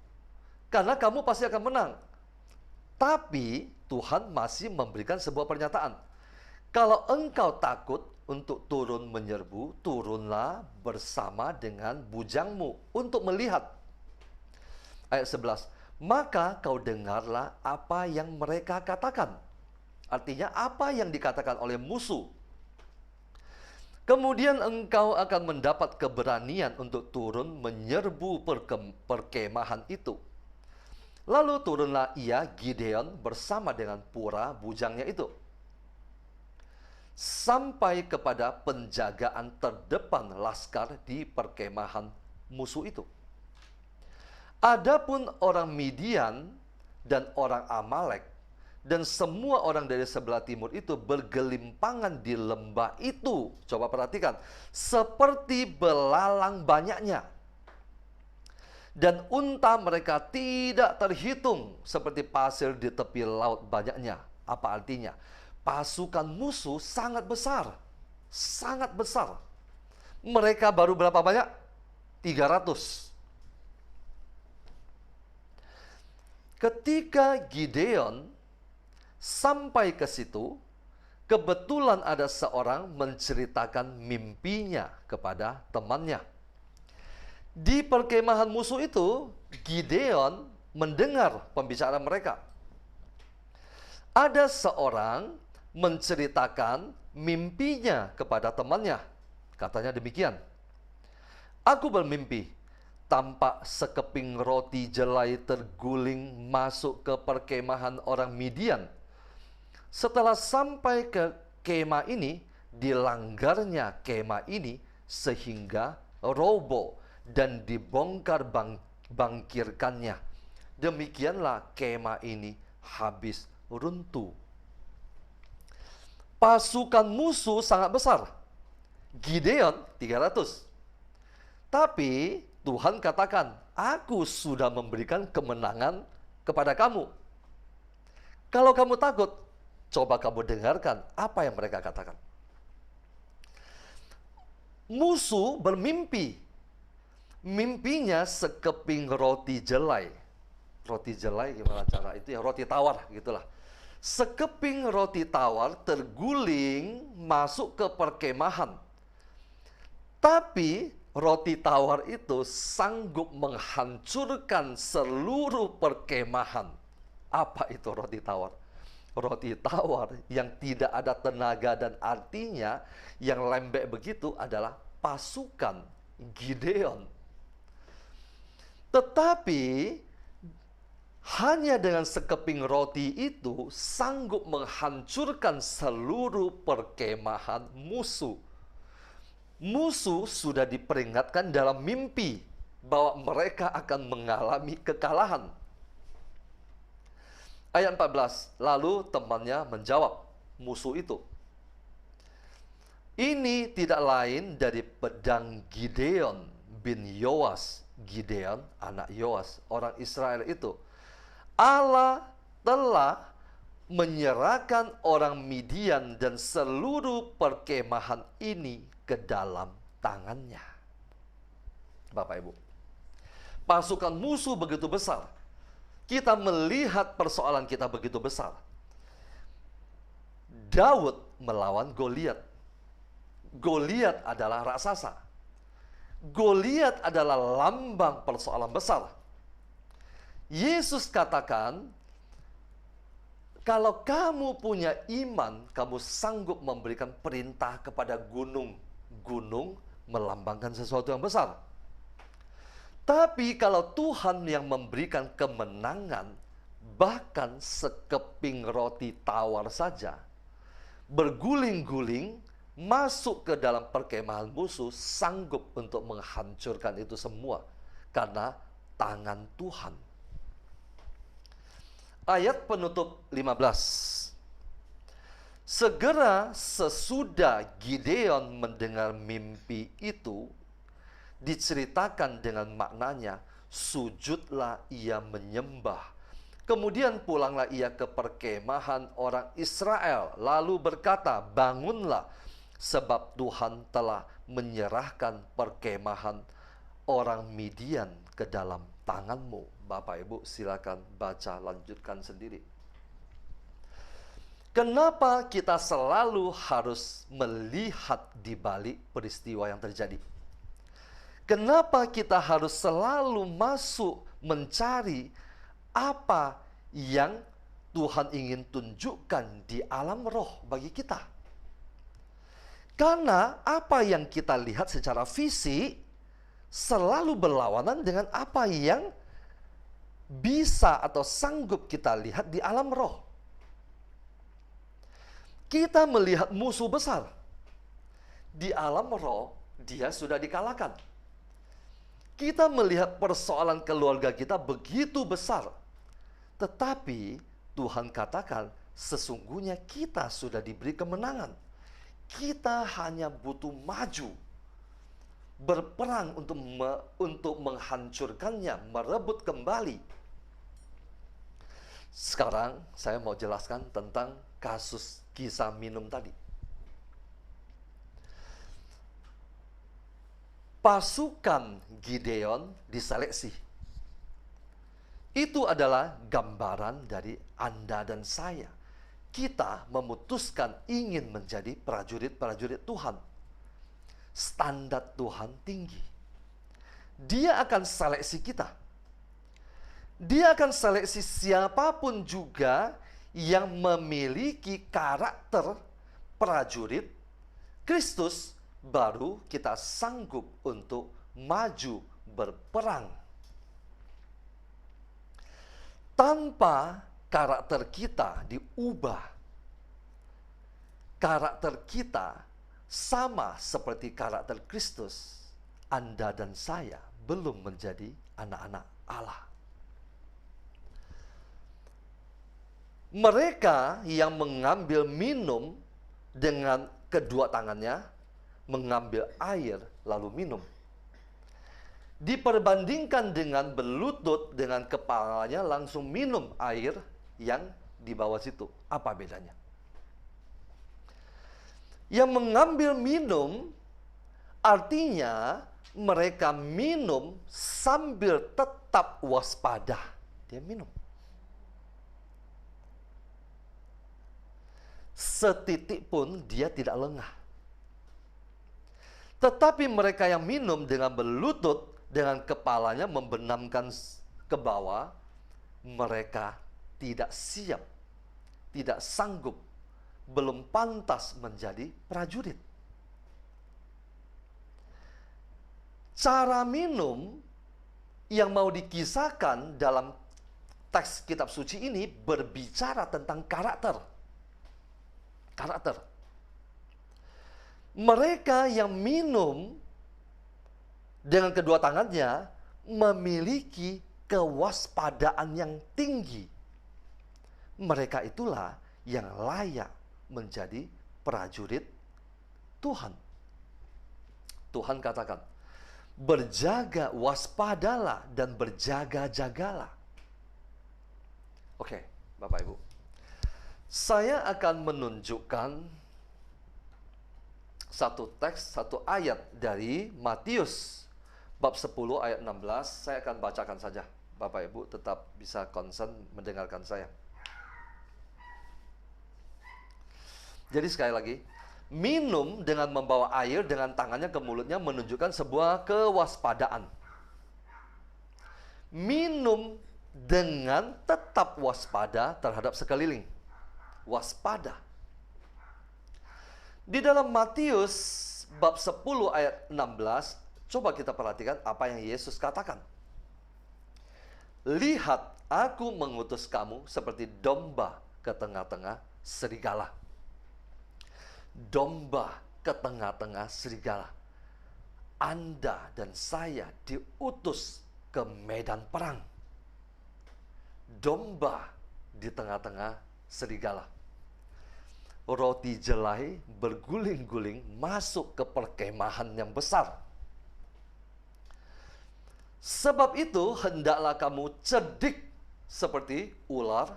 karena kamu pasti akan menang. Tapi Tuhan masih memberikan sebuah pernyataan. Kalau engkau takut untuk turun menyerbu, turunlah bersama dengan bujangmu untuk melihat. Ayat 11, maka kau dengarlah apa yang mereka katakan. Artinya apa yang dikatakan oleh musuh. Kemudian engkau akan mendapat keberanian untuk turun menyerbu perkemahan itu. Lalu turunlah ia, Gideon, bersama dengan pura bujangnya itu, sampai kepada penjagaan terdepan laskar di perkemahan musuh itu. Adapun orang Midian dan orang Amalek dan semua orang dari sebelah timur itu bergelimpangan di lembah itu. Coba perhatikan, seperti belalang banyaknya. Dan unta mereka tidak terhitung seperti pasir di tepi laut banyaknya. Apa artinya? Pasukan musuh sangat besar. Sangat besar. Mereka baru berapa banyak? 300. Ketika Gideon sampai ke situ, kebetulan ada seorang menceritakan mimpinya kepada temannya. Di perkemahan musuh itu, Gideon mendengar pembicaraan mereka. Ada seorang menceritakan mimpinya kepada temannya. Katanya demikian, aku bermimpi, tampak sekeping roti jelai terguling masuk ke perkemahan orang Midian. Setelah sampai ke kemah ini, dilanggarnya kemah ini sehingga roboh dan dibongkar bangkirkannya. Demikianlah kemah ini habis runtuh. Pasukan musuh sangat besar. Gideon 300. Tapi Tuhan katakan, aku sudah memberikan kemenangan kepada kamu. Kalau kamu takut, coba kamu dengarkan apa yang mereka katakan. Musuh bermimpi. Mimpinya sekeping roti jelai. Roti jelai gimana cara itu ya? Roti tawar gitulah. Sekeping roti tawar terguling masuk ke perkemahan. Tapi roti tawar itu sanggup menghancurkan seluruh perkemahan. Apa itu roti tawar? Roti tawar yang tidak ada tenaga dan artinya yang lembek begitu adalah pasukan Gideon. Tetapi hanya dengan sekeping roti itu sanggup menghancurkan seluruh perkemahan musuh. Musuh sudah diperingatkan dalam mimpi bahwa mereka akan mengalami kekalahan. Ayat 14, lalu temannya menjawab musuh itu, ini tidak lain dari pedang Gideon bin Yoas. Gideon, anak Yoas, orang Israel itu. Allah telah menyerahkan orang Midian dan seluruh perkemahan ini ke dalam tangannya. Bapak Ibu, pasukan musuh begitu besar. Kita melihat persoalan kita begitu besar. Daud melawan Goliat. Goliat adalah raksasa. Goliat adalah lambang persoalan besar. Yesus katakan, kalau kamu punya iman, kamu sanggup memberikan perintah kepada gunung. Gunung melambangkan sesuatu yang besar. Tapi kalau Tuhan yang memberikan kemenangan, bahkan sekeping roti tawar saja, berguling-guling, masuk ke dalam perkemahan musuh, sanggup untuk menghancurkan itu semua. Karena tangan Tuhan. Ayat penutup 15. Segera sesudah Gideon mendengar mimpi itu, diceritakan dengan maknanya, sujudlah ia menyembah. Kemudian pulanglah ia ke perkemahan orang Israel, lalu berkata, bangunlah, sebab Tuhan telah menyerahkan perkemahan orang Midian ke dalam tanganmu. Bapak Ibu silakan baca, lanjutkan sendiri. Kenapa kita selalu harus melihat di balik peristiwa yang terjadi? Kenapa kita harus selalu masuk mencari apa yang Tuhan ingin tunjukkan di alam roh bagi kita? Karena apa yang kita lihat secara fisik selalu berlawanan dengan apa yang bisa atau sanggup kita lihat di alam roh. Kita melihat musuh besar. Di alam roh, dia sudah dikalahkan. Kita melihat persoalan keluarga kita begitu besar. Tetapi Tuhan katakan, sesungguhnya kita sudah diberi kemenangan. Kita hanya butuh maju, berperang untuk menghancurkannya, merebut kembali. Sekarang saya mau jelaskan tentang kasus kisah minum tadi. Pasukan Gideon diseleksi. Itu adalah gambaran dari Anda dan saya. Kita memutuskan ingin menjadi prajurit-prajurit Tuhan. Standar Tuhan tinggi. Dia akan seleksi kita. Dia akan seleksi siapapun juga yang memiliki karakter prajurit Kristus, baru kita sanggup untuk maju berperang. Tanpa karakter kita diubah, karakter kita sama seperti karakter Kristus, Anda dan saya belum menjadi anak-anak Allah. Mereka yang mengambil minum dengan kedua tangannya, mengambil air lalu minum, diperbandingkan dengan berlutut dengan kepalanya langsung minum air yang di bawah situ. Apa bedanya? Yang mengambil minum artinya mereka minum sambil tetap waspada. Dia minum. Setitik pun dia tidak lengah. Tetapi mereka yang minum dengan berlutut, dengan kepalanya membenamkan ke bawah, mereka tidak siap, tidak sanggup, belum pantas menjadi prajurit. Cara minum yang mau dikisahkan dalam teks kitab suci ini berbicara tentang karakter. Karakter. Mereka yang minum dengan kedua tangannya memiliki kewaspadaan yang tinggi. Mereka itulah yang layak menjadi prajurit Tuhan. Tuhan katakan, berjaga, waspadalah dan berjaga-jagalah. Oke, Bapak Ibu. Saya akan menunjukkan satu teks, satu ayat dari Matius bab 10 ayat 16. Saya akan bacakan saja. Bapak Ibu tetap bisa konsen mendengarkan saya. Jadi sekali lagi, minum dengan membawa air dengan tangannya ke mulutnya menunjukkan sebuah kewaspadaan. Minum dengan tetap waspada terhadap sekeliling. Waspada. Di dalam Matius bab 10 ayat 16, coba kita perhatikan apa yang Yesus katakan. Lihat, aku mengutus kamu seperti domba ke tengah-tengah serigala. Domba ke tengah-tengah serigala. Anda dan saya diutus ke medan perang. Domba di tengah-tengah serigala. Roti jelai berguling-guling masuk ke perkemahan yang besar. Sebab itu hendaklah kamu cerdik seperti ular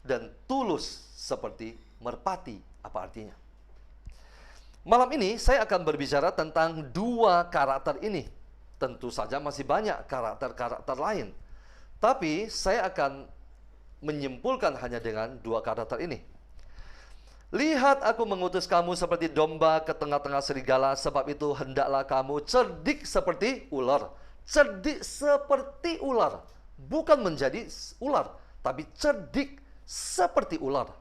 dan tulus seperti merpati. Apa artinya? Malam ini saya akan berbicara tentang dua karakter ini. Tentu saja masih banyak karakter-karakter lain. Tapi saya akan menyimpulkan hanya dengan dua karakter ini. Lihat, aku mengutus kamu seperti domba ke tengah-tengah serigala, sebab itu hendaklah kamu cerdik seperti ular. Cerdik seperti ular. Bukan menjadi ular, tapi cerdik seperti ular.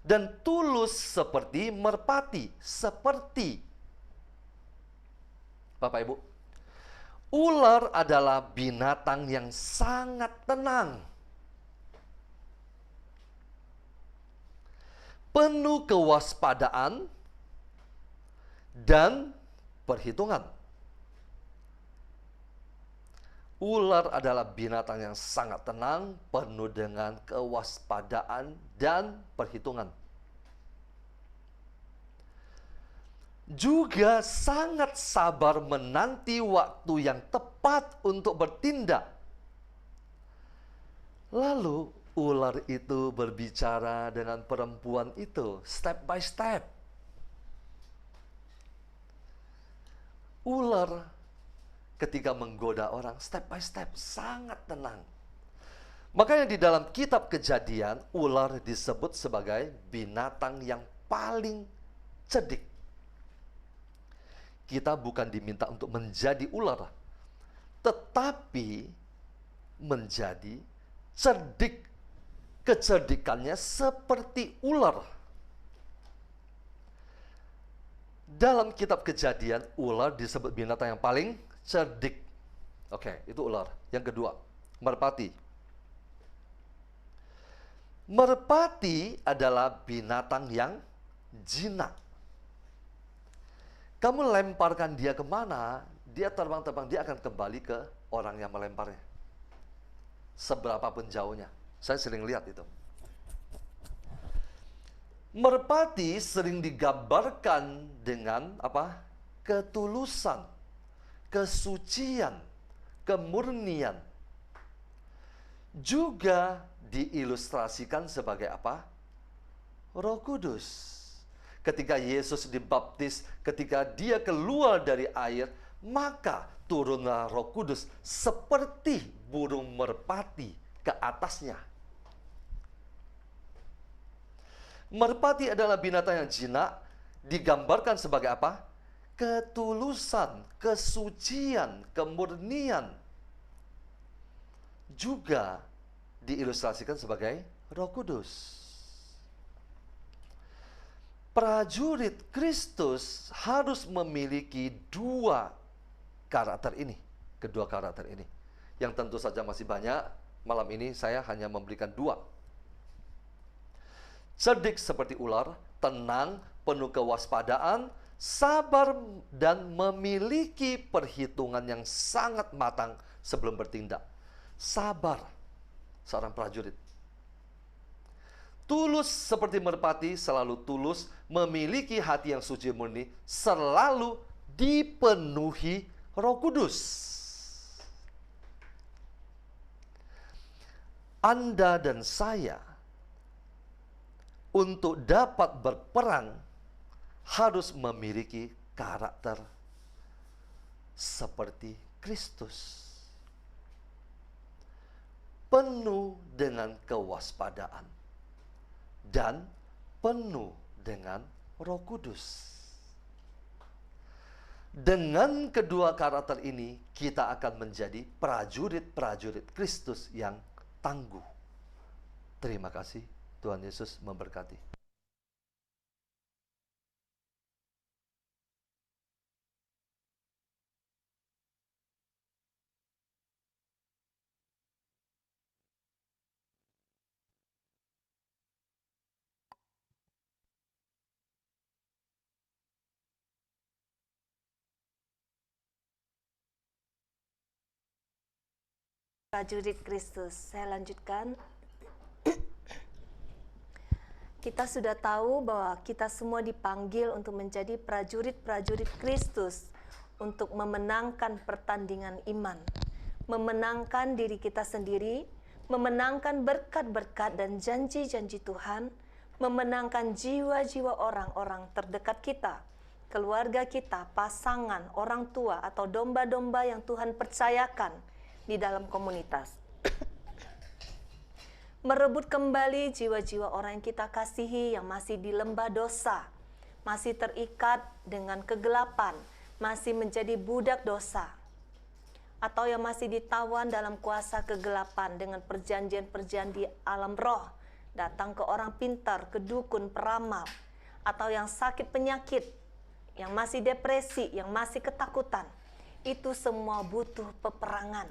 dan tulus seperti merpati. Seperti. Bapak Ibu, ular adalah binatang yang sangat tenang, penuh kewaspadaan dan perhitungan. Ular adalah binatang yang sangat tenang, penuh dengan kewaspadaan dan perhitungan. Juga sangat sabar menanti waktu yang tepat untuk bertindak. Lalu ular itu berbicara dengan perempuan itu step by step. Ular ketika menggoda orang step by step, sangat tenang. Makanya di dalam kitab Kejadian, ular disebut sebagai binatang yang paling cerdik. Kita bukan diminta untuk menjadi ular, tetapi menjadi cerdik. Kecerdikannya seperti ular. Dalam kitab Kejadian, ular disebut binatang yang paling cerdik. Oke, itu ular. Yang kedua, merpati. Merpati adalah binatang yang jinak. Kamu lemparkan dia kemana, dia terbang-terbang, dia akan kembali ke orang yang melemparnya. Seberapapun jauhnya. Saya sering lihat itu. Merpati sering digambarkan dengan apa? Ketulusan, kesucian, kemurnian. Juga diilustrasikan sebagai apa? Roh Kudus. Ketika Yesus dibaptis, ketika dia keluar dari air, maka turunlah Roh Kudus seperti burung merpati ke atasnya. Merpati adalah binatang yang jinak, digambarkan sebagai apa? Ketulusan, kesucian, kemurnian. Juga diilustrasikan sebagai Roh Kudus. Prajurit Kristus harus memiliki dua karakter ini. Kedua karakter ini. Yang tentu saja masih banyak. Malam ini saya hanya memberikan dua. Cerdik seperti ular, tenang, penuh kewaspadaan, sabar dan memiliki perhitungan yang sangat matang sebelum bertindak. Sabar seorang prajurit. Tulus seperti merpati, selalu tulus, memiliki hati yang suci murni, selalu dipenuhi Roh Kudus. Anda dan saya untuk dapat berperang harus memiliki karakter seperti Kristus. Penuh dengan kewaspadaan dan penuh dengan Roh Kudus. Dengan kedua karakter ini, kita akan menjadi prajurit-prajurit Kristus yang tangguh. Terima kasih. Tuhan Yesus memberkati. Prajurit Kristus. Saya lanjutkan. Kita sudah tahu bahwa kita semua dipanggil untuk menjadi prajurit-prajurit Kristus untuk memenangkan pertandingan iman, memenangkan diri kita sendiri, memenangkan berkat-berkat dan janji-janji Tuhan, memenangkan jiwa-jiwa orang-orang terdekat kita, keluarga kita, pasangan, orang tua, atau domba-domba yang Tuhan percayakan di dalam komunitas. Merebut kembali jiwa-jiwa orang yang kita kasihi yang masih di lembah dosa, masih terikat dengan kegelapan, masih menjadi budak dosa, atau yang masih ditawan dalam kuasa kegelapan dengan perjanjian-perjanjian di alam roh datang ke orang pintar, ke dukun, peramal, atau yang sakit penyakit, yang masih depresi, yang masih ketakutan. Itu semua butuh peperangan.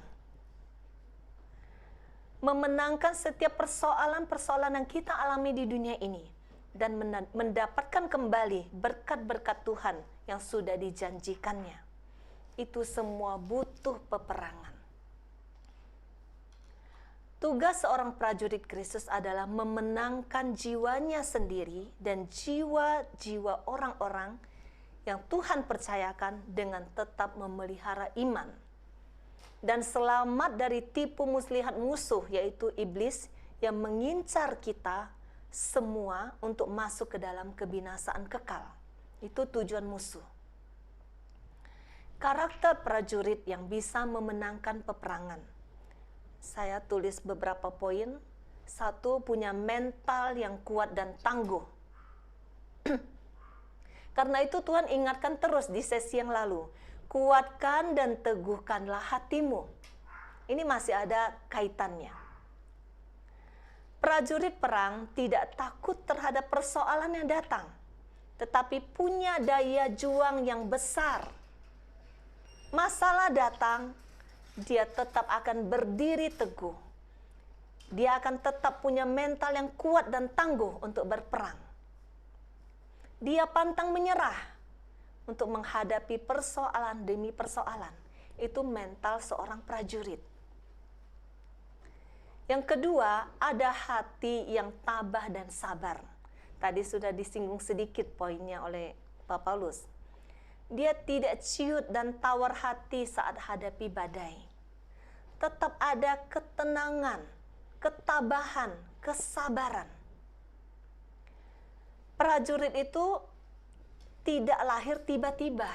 Memenangkan setiap persoalan-persoalan yang kita alami di dunia ini, dan mendapatkan kembali berkat-berkat Tuhan yang sudah dijanjikannya. Itu semua butuh peperangan. Tugas seorang prajurit Kristus adalah memenangkan jiwanya sendiri dan jiwa-jiwa orang-orang yang Tuhan percayakan dengan tetap memelihara iman. Dan selamat dari tipu muslihat musuh, yaitu iblis yang mengincar kita semua untuk masuk ke dalam kebinasaan kekal. Itu tujuan musuh. Karakter prajurit yang bisa memenangkan peperangan. Saya tulis beberapa poin. 1, punya mental yang kuat dan tangguh. Karena itu Tuhan ingatkan terus di sesi yang lalu, kuatkan dan teguhkanlah hatimu. Ini masih ada kaitannya. Prajurit perang tidak takut terhadap persoalan yang datang, tetapi punya daya juang yang besar. Masalah datang, dia tetap akan berdiri teguh. Dia akan tetap punya mental yang kuat dan tangguh untuk berperang. Dia pantang menyerah untuk menghadapi persoalan demi persoalan. Itu mental seorang prajurit. Yang kedua, ada hati yang tabah dan sabar. Tadi sudah disinggung sedikit poinnya oleh Pak Paulus. Dia tidak ciut dan tawar hati saat hadapi badai. Tetap ada ketenangan, ketabahan, kesabaran. Prajurit itu tidak lahir tiba-tiba.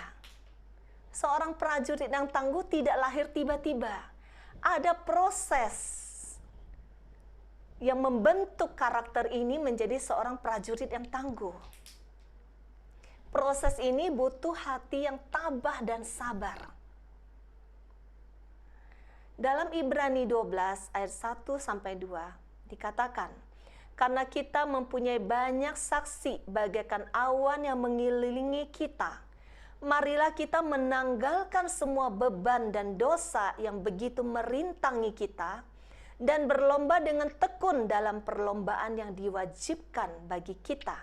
Seorang prajurit yang tangguh tidak lahir tiba-tiba. Ada proses yang membentuk karakter ini menjadi seorang prajurit yang tangguh. Proses ini butuh hati yang tabah dan sabar. Dalam Ibrani 12 ayat 1-2 dikatakan, karena kita mempunyai banyak saksi bagaikan awan yang mengelilingi kita, marilah kita menanggalkan semua beban dan dosa yang begitu merintangi kita, dan berlomba dengan tekun dalam perlombaan yang diwajibkan bagi kita.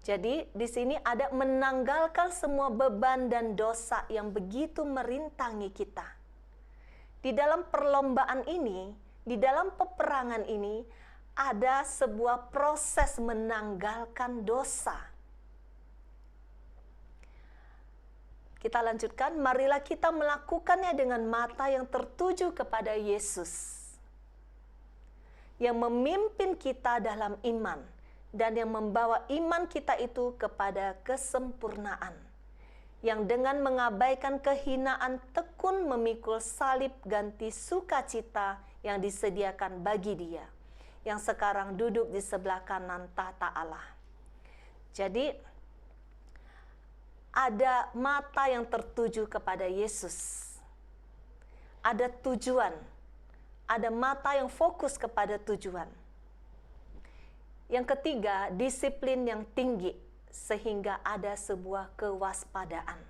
Jadi di sini ada menanggalkan semua beban dan dosa yang begitu merintangi kita. Di dalam perlombaan ini, di dalam peperangan ini, ada sebuah proses menanggalkan dosa. Kita lanjutkan, marilah kita melakukannya dengan mata yang tertuju kepada Yesus, yang memimpin kita dalam iman, dan yang membawa iman kita itu kepada kesempurnaan, yang dengan mengabaikan kehinaan tekun memikul salib ganti sukacita yang disediakan bagi Dia, yang sekarang duduk di sebelah kanan tahta Allah. Jadi ada mata yang tertuju kepada Yesus. Ada tujuan. Ada mata yang fokus kepada tujuan. Yang ketiga, disiplin yang tinggi sehingga ada sebuah kewaspadaan.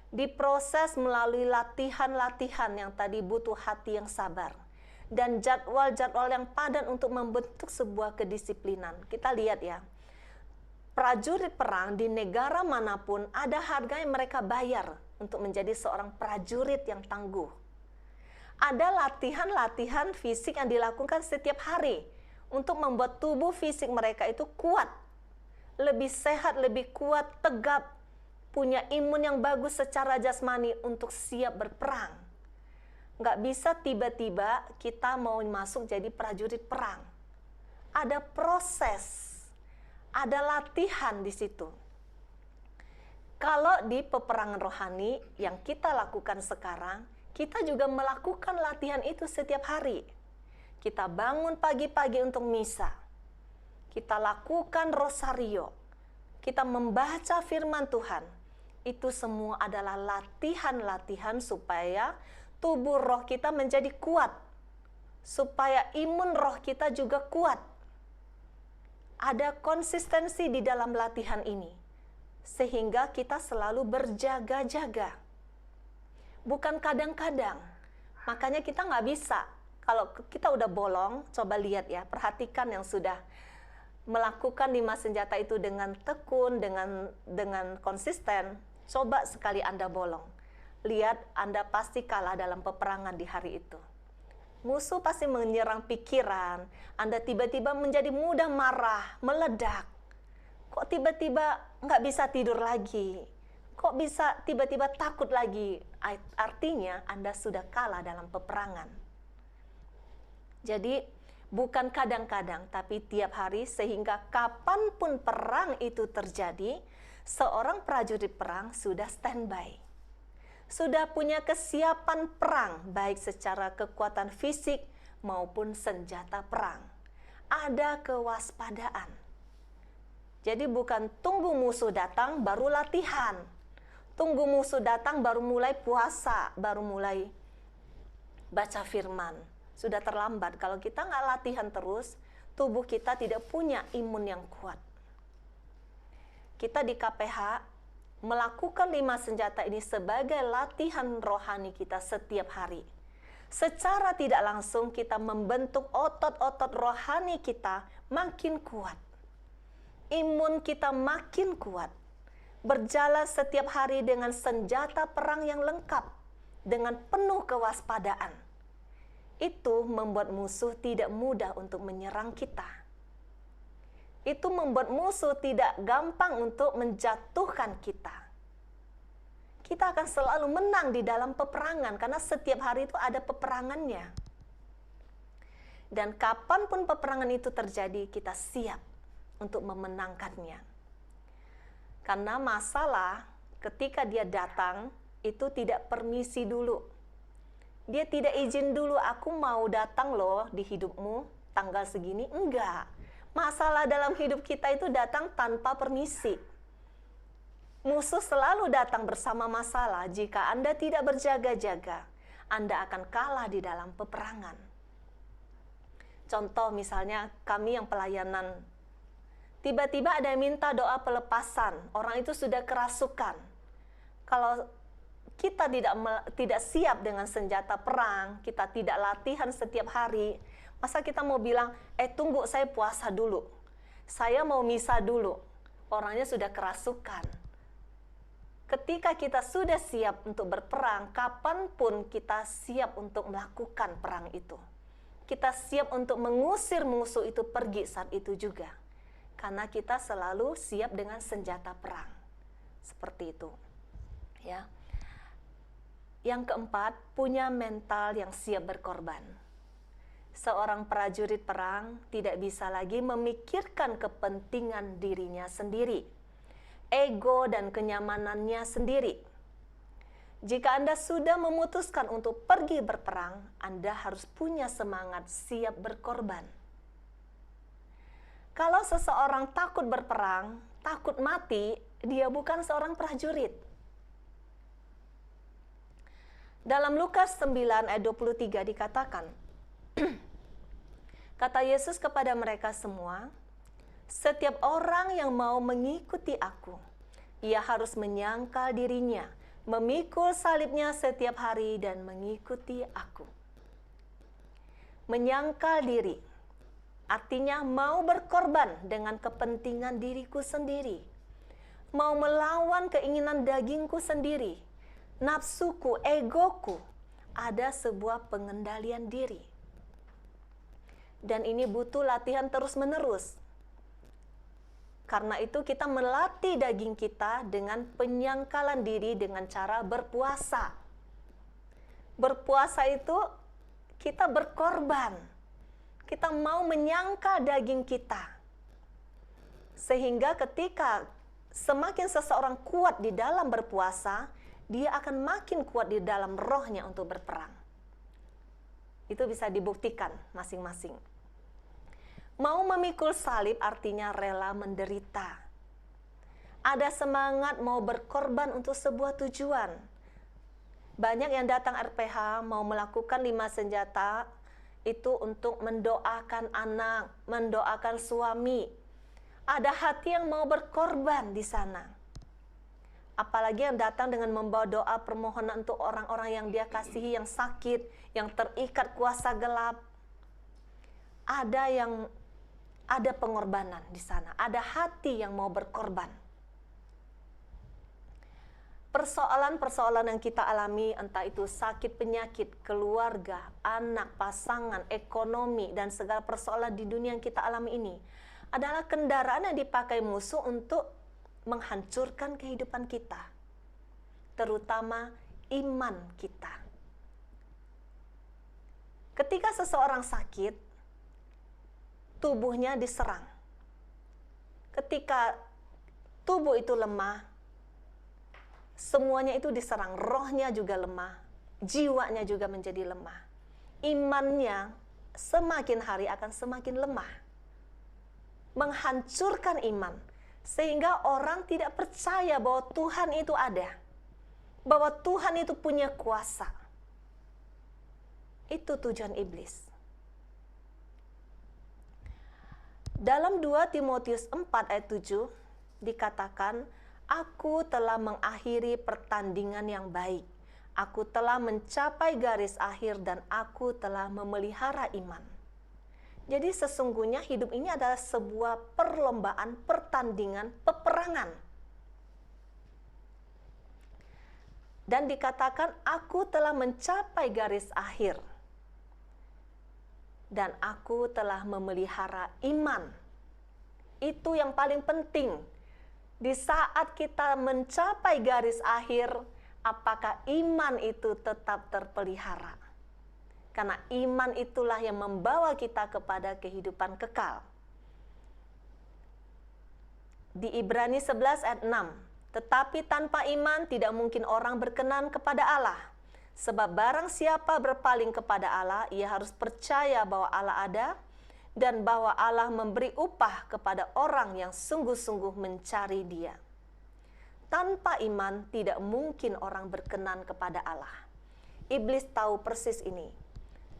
Diproses melalui latihan-latihan yang tadi butuh hati yang sabar dan jadwal-jadwal yang padat untuk membentuk sebuah kedisiplinan. Kita lihat ya, prajurit perang di negara manapun ada harga yang mereka bayar untuk menjadi seorang prajurit yang tangguh. Ada latihan-latihan fisik yang dilakukan setiap hari untuk membuat tubuh fisik mereka itu kuat, lebih sehat, lebih kuat, tegap, punya imun yang bagus secara jasmani untuk siap berperang. Nggak bisa tiba-tiba kita mau masuk jadi prajurit perang. Ada proses, ada latihan di situ. Kalau di peperangan rohani yang kita lakukan sekarang, kita juga melakukan latihan itu setiap hari. Kita bangun pagi-pagi untuk misa. Kita lakukan rosario. Kita membaca firman Tuhan. Itu semua adalah latihan-latihan supaya tubuh roh kita menjadi kuat. supaya imun roh kita juga kuat. Ada konsistensi di dalam latihan ini, sehingga kita selalu berjaga-jaga. Bukan kadang-kadang. Makanya kita nggak bisa, kalau kita udah bolong, coba lihat ya, perhatikan yang sudah melakukan 5 senjata itu dengan tekun, dengan konsisten. Coba sekali Anda bolong. Lihat, Anda pasti kalah dalam peperangan di hari itu. Musuh pasti menyerang pikiran, Anda tiba-tiba menjadi mudah marah, meledak. Kok tiba-tiba nggak bisa tidur lagi? Kok bisa tiba-tiba takut lagi? Artinya Anda sudah kalah dalam peperangan. Jadi bukan kadang-kadang, tapi tiap hari, sehingga kapanpun perang itu terjadi, seorang prajurit perang sudah standby. Sudah punya kesiapan perang, baik secara kekuatan fisik maupun senjata perang. Ada kewaspadaan. Jadi bukan tunggu musuh datang baru latihan. Tunggu musuh datang baru mulai puasa, baru mulai baca firman. Sudah terlambat. Kalau kita nggak latihan terus, tubuh kita tidak punya imun yang kuat. Kita di KPH melakukan 5 senjata ini sebagai latihan rohani kita setiap hari. Secara tidak langsung kita membentuk otot-otot rohani kita makin kuat. Imun kita makin kuat. Berjalan setiap hari dengan senjata perang yang lengkap, dengan penuh kewaspadaan. Itu membuat musuh tidak mudah untuk menyerang kita. Itu membuat musuh tidak gampang untuk menjatuhkan kita. Kita akan selalu menang di dalam peperangan, karena setiap hari itu ada peperangannya. Dan kapanpun peperangan itu terjadi, kita siap untuk memenangkannya. Karena masalah ketika dia datang, itu tidak permisi dulu. Dia tidak izin dulu, aku mau datang loh di hidupmu tanggal segini. Enggak. Masalah dalam hidup kita itu datang tanpa permisi. Musuh selalu datang bersama masalah. Jika Anda tidak berjaga-jaga, Anda akan kalah di dalam peperangan. Contoh misalnya kami yang pelayanan, tiba-tiba ada yang minta doa pelepasan. Orang itu sudah kerasukan. Kalau kita tidak siap dengan senjata perang, kita tidak latihan setiap hari, masa kita mau bilang, tunggu saya puasa dulu, saya mau misa dulu. Orangnya sudah kerasukan. Ketika kita sudah siap untuk berperang, kapanpun kita siap untuk melakukan perang itu. Kita siap untuk mengusir musuh itu pergi saat itu juga. Karena kita selalu siap dengan senjata perang. Seperti itu. Ya. Yang keempat, punya mental yang siap berkorban. Seorang prajurit perang tidak bisa lagi memikirkan kepentingan dirinya sendiri, ego dan kenyamanannya sendiri. Jika Anda sudah memutuskan untuk pergi berperang, Anda harus punya semangat siap berkorban. Kalau seseorang takut berperang, takut mati, dia bukan seorang prajurit. Dalam Lukas 9 ayat 23 dikatakan, kata Yesus kepada mereka semua, setiap orang yang mau mengikuti aku, ia harus menyangkal dirinya, memikul salibnya setiap hari dan mengikuti aku. Menyangkal diri, artinya mau berkorban dengan kepentingan diriku sendiri, mau melawan keinginan dagingku sendiri, nafsuku, egoku. Ada sebuah pengendalian diri. Dan ini butuh latihan terus-menerus. Karena itu kita melatih daging kita dengan penyangkalan diri dengan cara berpuasa. Berpuasa itu kita berkorban. Kita mau menyangkal daging kita. Sehingga ketika semakin seseorang kuat di dalam berpuasa, dia akan makin kuat di dalam rohnya untuk berperang. Itu bisa dibuktikan masing-masing. Mau memikul salib artinya rela menderita. Ada semangat mau berkorban untuk sebuah tujuan. Banyak yang datang RPH mau melakukan 5 senjata, itu untuk mendoakan anak, mendoakan suami. Ada hati yang mau berkorban di sana. Apalagi yang datang dengan membawa doa permohonan untuk orang-orang yang dia kasihi, yang sakit, yang terikat kuasa gelap. Ada pengorbanan di sana, ada hati yang mau berkorban. Persoalan-persoalan yang kita alami, entah itu sakit penyakit, keluarga, anak, pasangan, ekonomi, dan segala persoalan di dunia yang kita alami ini, adalah kendaraan yang dipakai musuh untuk menghancurkan kehidupan kita, terutama iman kita. Ketika seseorang sakit, tubuhnya diserang. Ketika tubuh itu lemah, semuanya itu diserang, rohnya juga lemah, jiwanya juga menjadi lemah. Imannya semakin hari akan semakin lemah. Menghancurkan iman, sehingga orang tidak percaya bahwa Tuhan itu ada, bahwa Tuhan itu punya kuasa. Itu tujuan iblis. Dalam 2 Timotius 4 ayat 7 dikatakan, aku telah mengakhiri pertandingan yang baik. Aku telah mencapai garis akhir dan aku telah memelihara iman. Jadi sesungguhnya hidup ini adalah sebuah perlombaan, pertandingan, peperangan. Dan dikatakan, aku telah mencapai garis akhir. Dan aku telah memelihara iman. Itu yang paling penting. Di saat kita mencapai garis akhir, apakah iman itu tetap terpelihara? Karena iman itulah yang membawa kita kepada kehidupan kekal. Di Ibrani 11 ayat 6, tetapi tanpa iman tidak mungkin orang berkenan kepada Allah. Sebab barang siapa berpaling kepada Allah, ia harus percaya bahwa Allah ada dan bahwa Allah memberi upah kepada orang yang sungguh-sungguh mencari Dia. Tanpa iman tidak mungkin orang berkenan kepada Allah. Iblis tahu persis ini.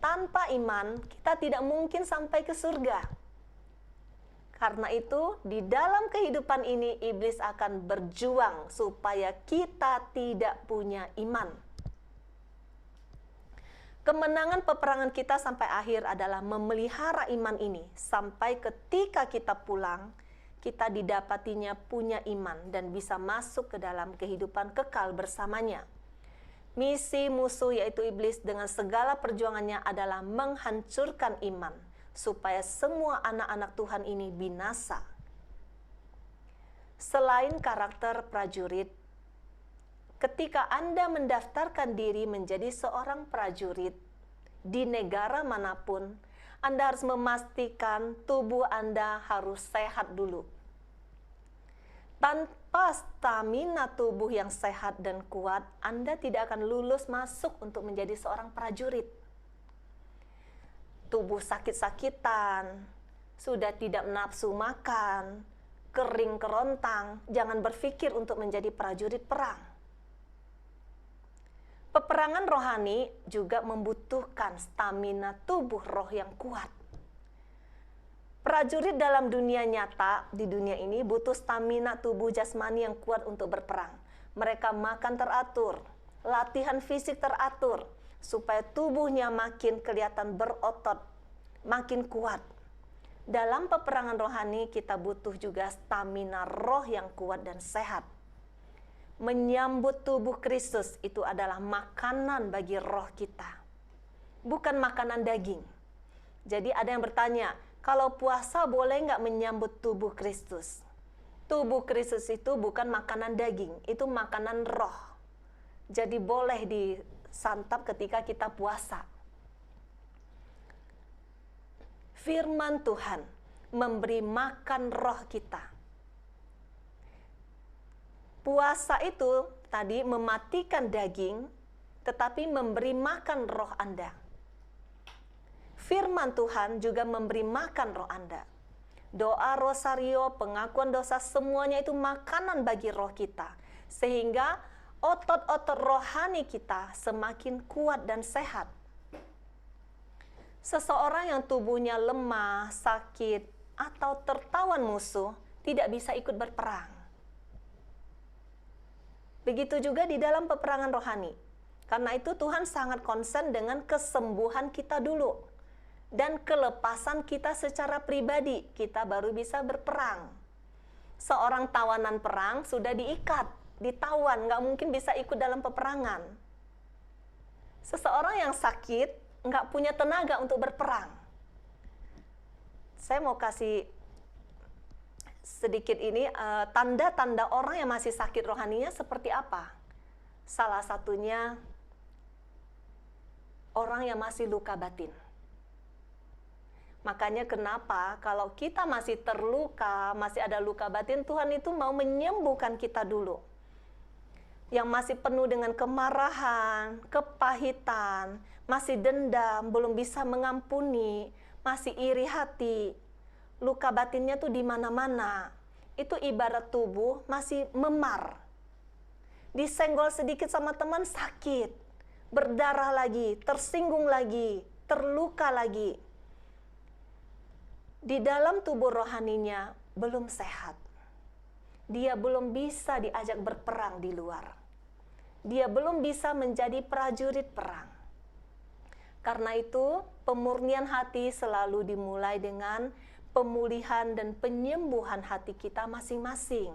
Tanpa iman kita tidak mungkin sampai ke surga. Karena itu di dalam kehidupan ini iblis akan berjuang supaya kita tidak punya iman. Kemenangan peperangan kita sampai akhir adalah memelihara iman ini. Sampai ketika kita pulang, kita didapatinya punya iman dan bisa masuk ke dalam kehidupan kekal bersamanya. Misi musuh yaitu iblis dengan segala perjuangannya adalah menghancurkan iman, supaya semua anak-anak Tuhan ini binasa. Selain karakter prajurit, ketika Anda mendaftarkan diri menjadi seorang prajurit di negara manapun, Anda harus memastikan tubuh Anda harus sehat dulu. Tanpa stamina tubuh yang sehat dan kuat, Anda tidak akan lulus masuk untuk menjadi seorang prajurit. Tubuh sakit-sakitan, sudah tidak nafsu makan, kering kerontang, jangan berpikir untuk menjadi prajurit perang. Peperangan rohani juga membutuhkan stamina tubuh roh yang kuat. Prajurit dalam dunia nyata, di dunia ini butuh stamina tubuh jasmani yang kuat untuk berperang. Mereka makan teratur, latihan fisik teratur, supaya tubuhnya makin kelihatan berotot, makin kuat. Dalam peperangan rohani kita butuh juga stamina roh yang kuat dan sehat. Menyambut tubuh Kristus itu adalah makanan bagi roh kita, bukan makanan daging. Jadi ada yang bertanya, kalau puasa boleh nggak menyambut tubuh Kristus? Tubuh Kristus itu bukan makanan daging, itu makanan roh. Jadi boleh disantap ketika kita puasa. Firman Tuhan memberi makan roh kita. Puasa itu tadi mematikan daging, tetapi memberi makan roh Anda. Firman Tuhan juga memberi makan roh Anda. Doa rosario, pengakuan dosa, semuanya itu makanan bagi roh kita. Sehingga otot-otot rohani kita semakin kuat dan sehat. Seseorang yang tubuhnya lemah, sakit, atau tertawan musuh tidak bisa ikut berperang. Begitu juga di dalam peperangan rohani. Karena itu Tuhan sangat konsen dengan kesembuhan kita dulu. Dan kelepasan kita secara pribadi, kita baru bisa berperang. Seorang tawanan perang sudah diikat, ditawan, nggak mungkin bisa ikut dalam peperangan. Seseorang yang sakit, nggak punya tenaga untuk berperang. Saya mau kasih sedikit ini, tanda-tanda orang yang masih sakit rohaninya seperti apa. Salah satunya, orang yang masih luka batin. Makanya kenapa kalau kita masih terluka, masih ada luka batin, Tuhan itu mau menyembuhkan kita dulu. Yang masih penuh dengan kemarahan, kepahitan, masih dendam, belum bisa mengampuni, masih iri hati, luka batinnya tuh di mana-mana. Itu ibarat tubuh masih memar. Disenggol sedikit sama teman sakit, berdarah lagi, tersinggung lagi, terluka lagi. Di dalam tubuh rohaninya belum sehat. Dia belum bisa diajak berperang di luar. Dia belum bisa menjadi prajurit perang. Karena itu, pemurnian hati selalu dimulai dengan pemulihan dan penyembuhan hati kita masing-masing.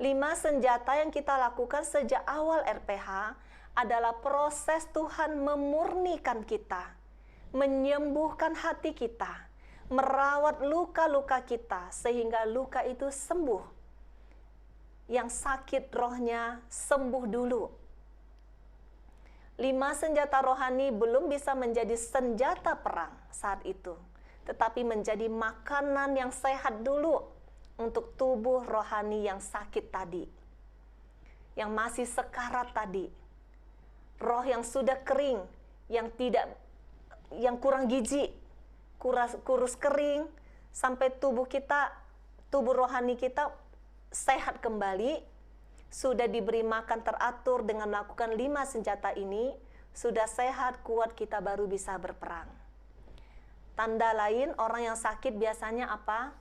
5 senjata yang kita lakukan sejak awal RPH adalah proses Tuhan memurnikan kita, menyembuhkan hati kita, merawat luka-luka kita sehingga luka itu sembuh. Yang sakit rohnya sembuh dulu. 5 senjata rohani belum bisa menjadi senjata perang saat itu, tetapi menjadi makanan yang sehat dulu untuk tubuh rohani yang sakit tadi, yang masih sekarat tadi, roh yang sudah kering, yang kurang gizi, kurus kering, sampai tubuh rohani kita sehat kembali, sudah diberi makan teratur dengan melakukan 5 senjata ini, sudah sehat, kuat, kita baru bisa berperang. Tanda lain orang yang sakit biasanya apa?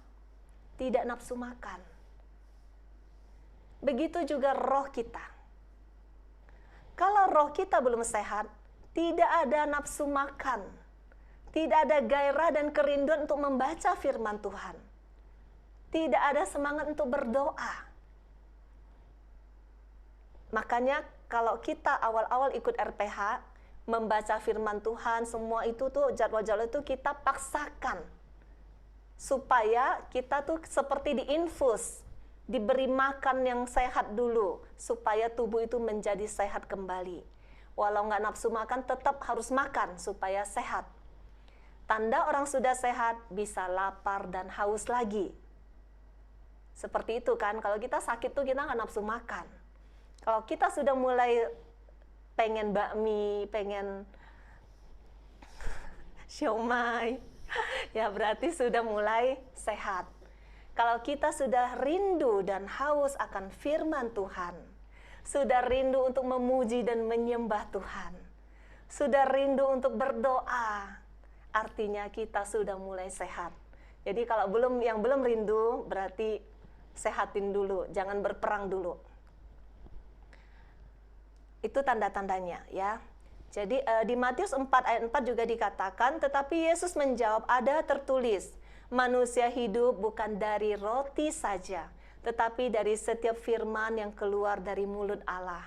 Tidak nafsu makan. Begitu juga roh kita. Kalau roh kita belum sehat, tidak ada nafsu makan, tidak ada gairah dan kerinduan untuk membaca firman Tuhan. Tidak ada semangat untuk berdoa. Makanya kalau kita awal-awal ikut RPH, membaca firman Tuhan, semua itu tuh jadwal-jadwal itu kita paksakan. Supaya kita tuh seperti diinfus, diberi makan yang sehat dulu, supaya tubuh itu menjadi sehat kembali. Walau nggak nafsu makan, tetap harus makan supaya sehat. Tanda orang sudah sehat, bisa lapar dan haus lagi. Seperti itu kan, kalau kita sakit tuh kita nggak nafsu makan. Kalau kita sudah mulai pengen bakmi, pengen siomay, ya berarti sudah mulai sehat. Kalau kita sudah rindu dan haus akan firman Tuhan, sudah rindu untuk memuji dan menyembah Tuhan, sudah rindu untuk berdoa, artinya kita sudah mulai sehat. Jadi kalau yang belum rindu, berarti sehatin dulu, jangan berperang dulu. Itu tanda-tandanya ya. Jadi di Matius 4 ayat 4 juga dikatakan, tetapi Yesus menjawab, ada tertulis, manusia hidup bukan dari roti saja, tetapi dari setiap firman yang keluar dari mulut Allah.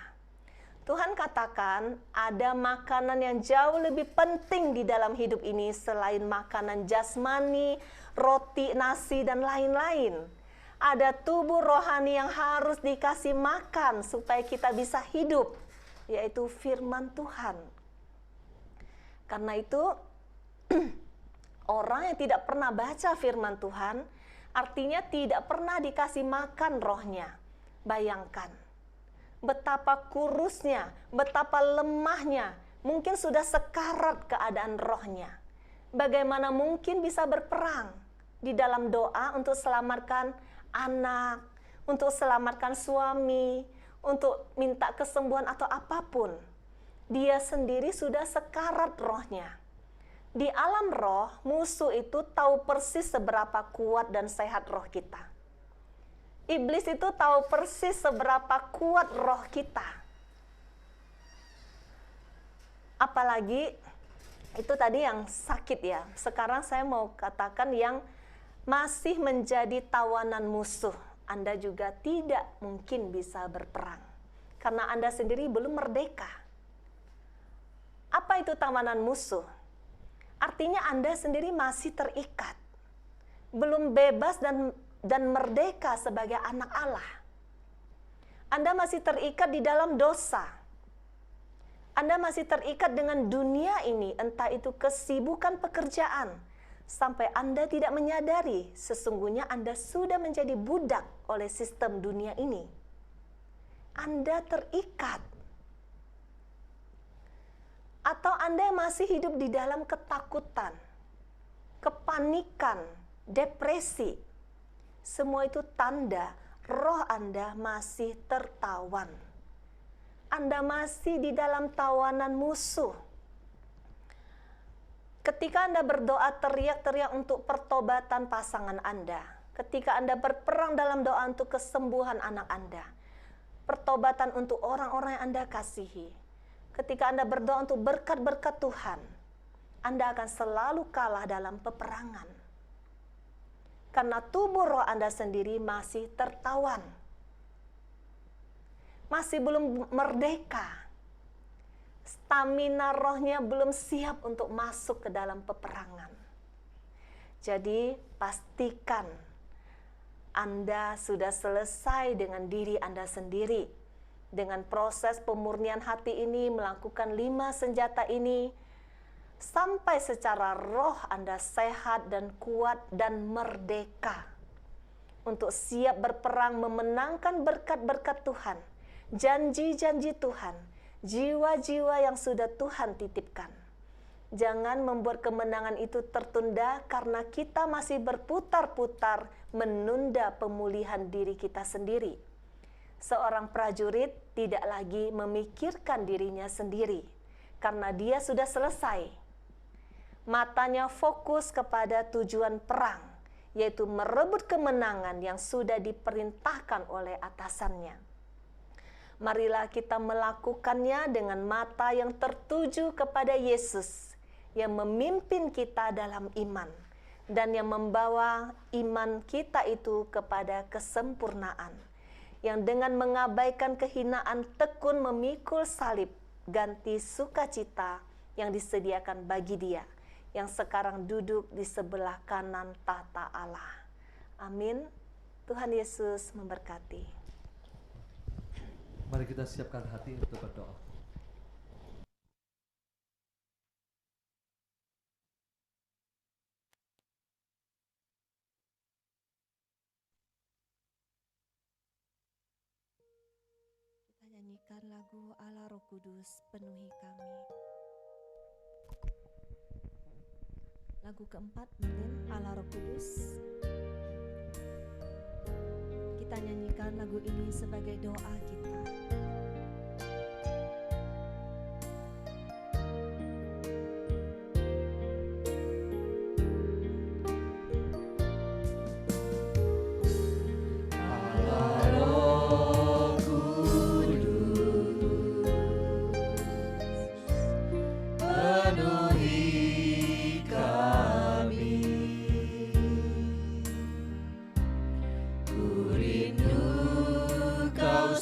Tuhan katakan ada makanan yang jauh lebih penting di dalam hidup ini selain makanan jasmani, roti, nasi, dan lain-lain. Ada tubuh rohani yang harus dikasih makan supaya kita bisa hidup, yaitu firman Tuhan. Karena itu, orang yang tidak pernah baca firman Tuhan, artinya tidak pernah dikasih makan rohnya. Bayangkan, betapa kurusnya, betapa lemahnya, mungkin sudah sekarat keadaan rohnya. Bagaimana mungkin bisa berperang di dalam doa untuk selamatkan anak, untuk selamatkan suami, untuk minta kesembuhan atau apapun. Dia sendiri sudah sekarat rohnya. Di alam roh, musuh itu tahu persis seberapa kuat dan sehat roh kita. Iblis itu tahu persis seberapa kuat roh kita. Apalagi itu tadi yang sakit ya. Sekarang saya mau katakan yang masih menjadi tawanan musuh. Anda juga tidak mungkin bisa berperang. Karena Anda sendiri belum merdeka. Apa itu tawanan musuh? Artinya Anda sendiri masih terikat. Belum bebas dan merdeka sebagai anak Allah. Anda masih terikat di dalam dosa. Anda masih terikat dengan dunia ini, entah itu kesibukan pekerjaan, sampai Anda tidak menyadari sesungguhnya Anda sudah menjadi budak oleh sistem dunia ini. Anda terikat. Atau Anda masih hidup di dalam ketakutan, kepanikan, depresi. Semua itu tanda roh Anda masih tertawan. Anda masih di dalam tawanan musuh. Ketika Anda berdoa teriak-teriak untuk pertobatan pasangan Anda, ketika Anda berperang dalam doa untuk kesembuhan anak Anda, pertobatan untuk orang-orang yang Anda kasihi, ketika Anda berdoa untuk berkat-berkat Tuhan, Anda akan selalu kalah dalam peperangan. Karena tubuh roh Anda sendiri masih tertawan. Masih belum merdeka. Stamina rohnya belum siap untuk masuk ke dalam peperangan. Jadi pastikan Anda sudah selesai dengan diri Anda sendiri. Dengan proses pemurnian hati ini, melakukan 5 senjata ini, sampai secara roh Anda sehat dan kuat dan merdeka. Untuk siap berperang memenangkan berkat-berkat Tuhan, janji-janji Tuhan, jiwa-jiwa yang sudah Tuhan titipkan. Jangan membuat kemenangan itu tertunda karena kita masih berputar-putar menunda pemulihan diri kita sendiri. Seorang prajurit tidak lagi memikirkan dirinya sendiri karena dia sudah selesai. Matanya fokus kepada tujuan perang, yaitu merebut kemenangan yang sudah diperintahkan oleh atasannya. Marilah kita melakukannya dengan mata yang tertuju kepada Yesus yang memimpin kita dalam iman dan yang membawa iman kita itu kepada kesempurnaan. Yang dengan mengabaikan kehinaan tekun memikul salib ganti sukacita yang disediakan bagi Dia yang sekarang duduk di sebelah kanan tahta Allah. Amin. Tuhan Yesus memberkati. Mari kita siapkan hati untuk berdoa. Kita nyanyikan lagu Allah Roh Kudus penuhi kami. Lagu keempat mungkin Allah Roh Kudus. Kita nyanyikan lagu ini sebagai doa kita. Kau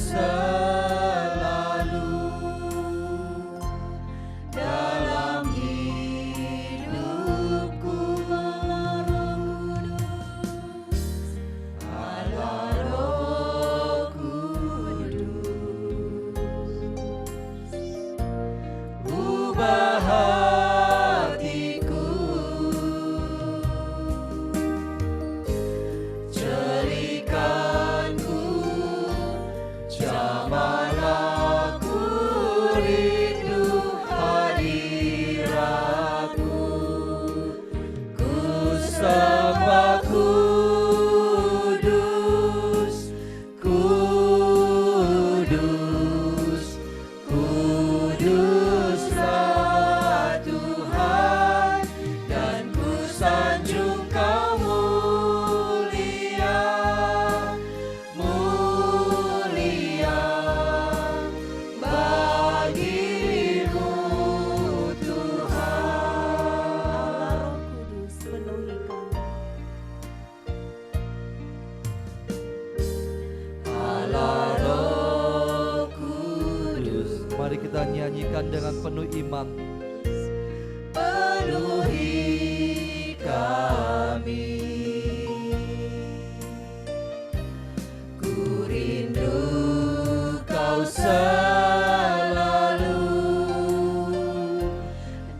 katakan dengan penuh iman. Penuhi kami, ku rindu Kau selalu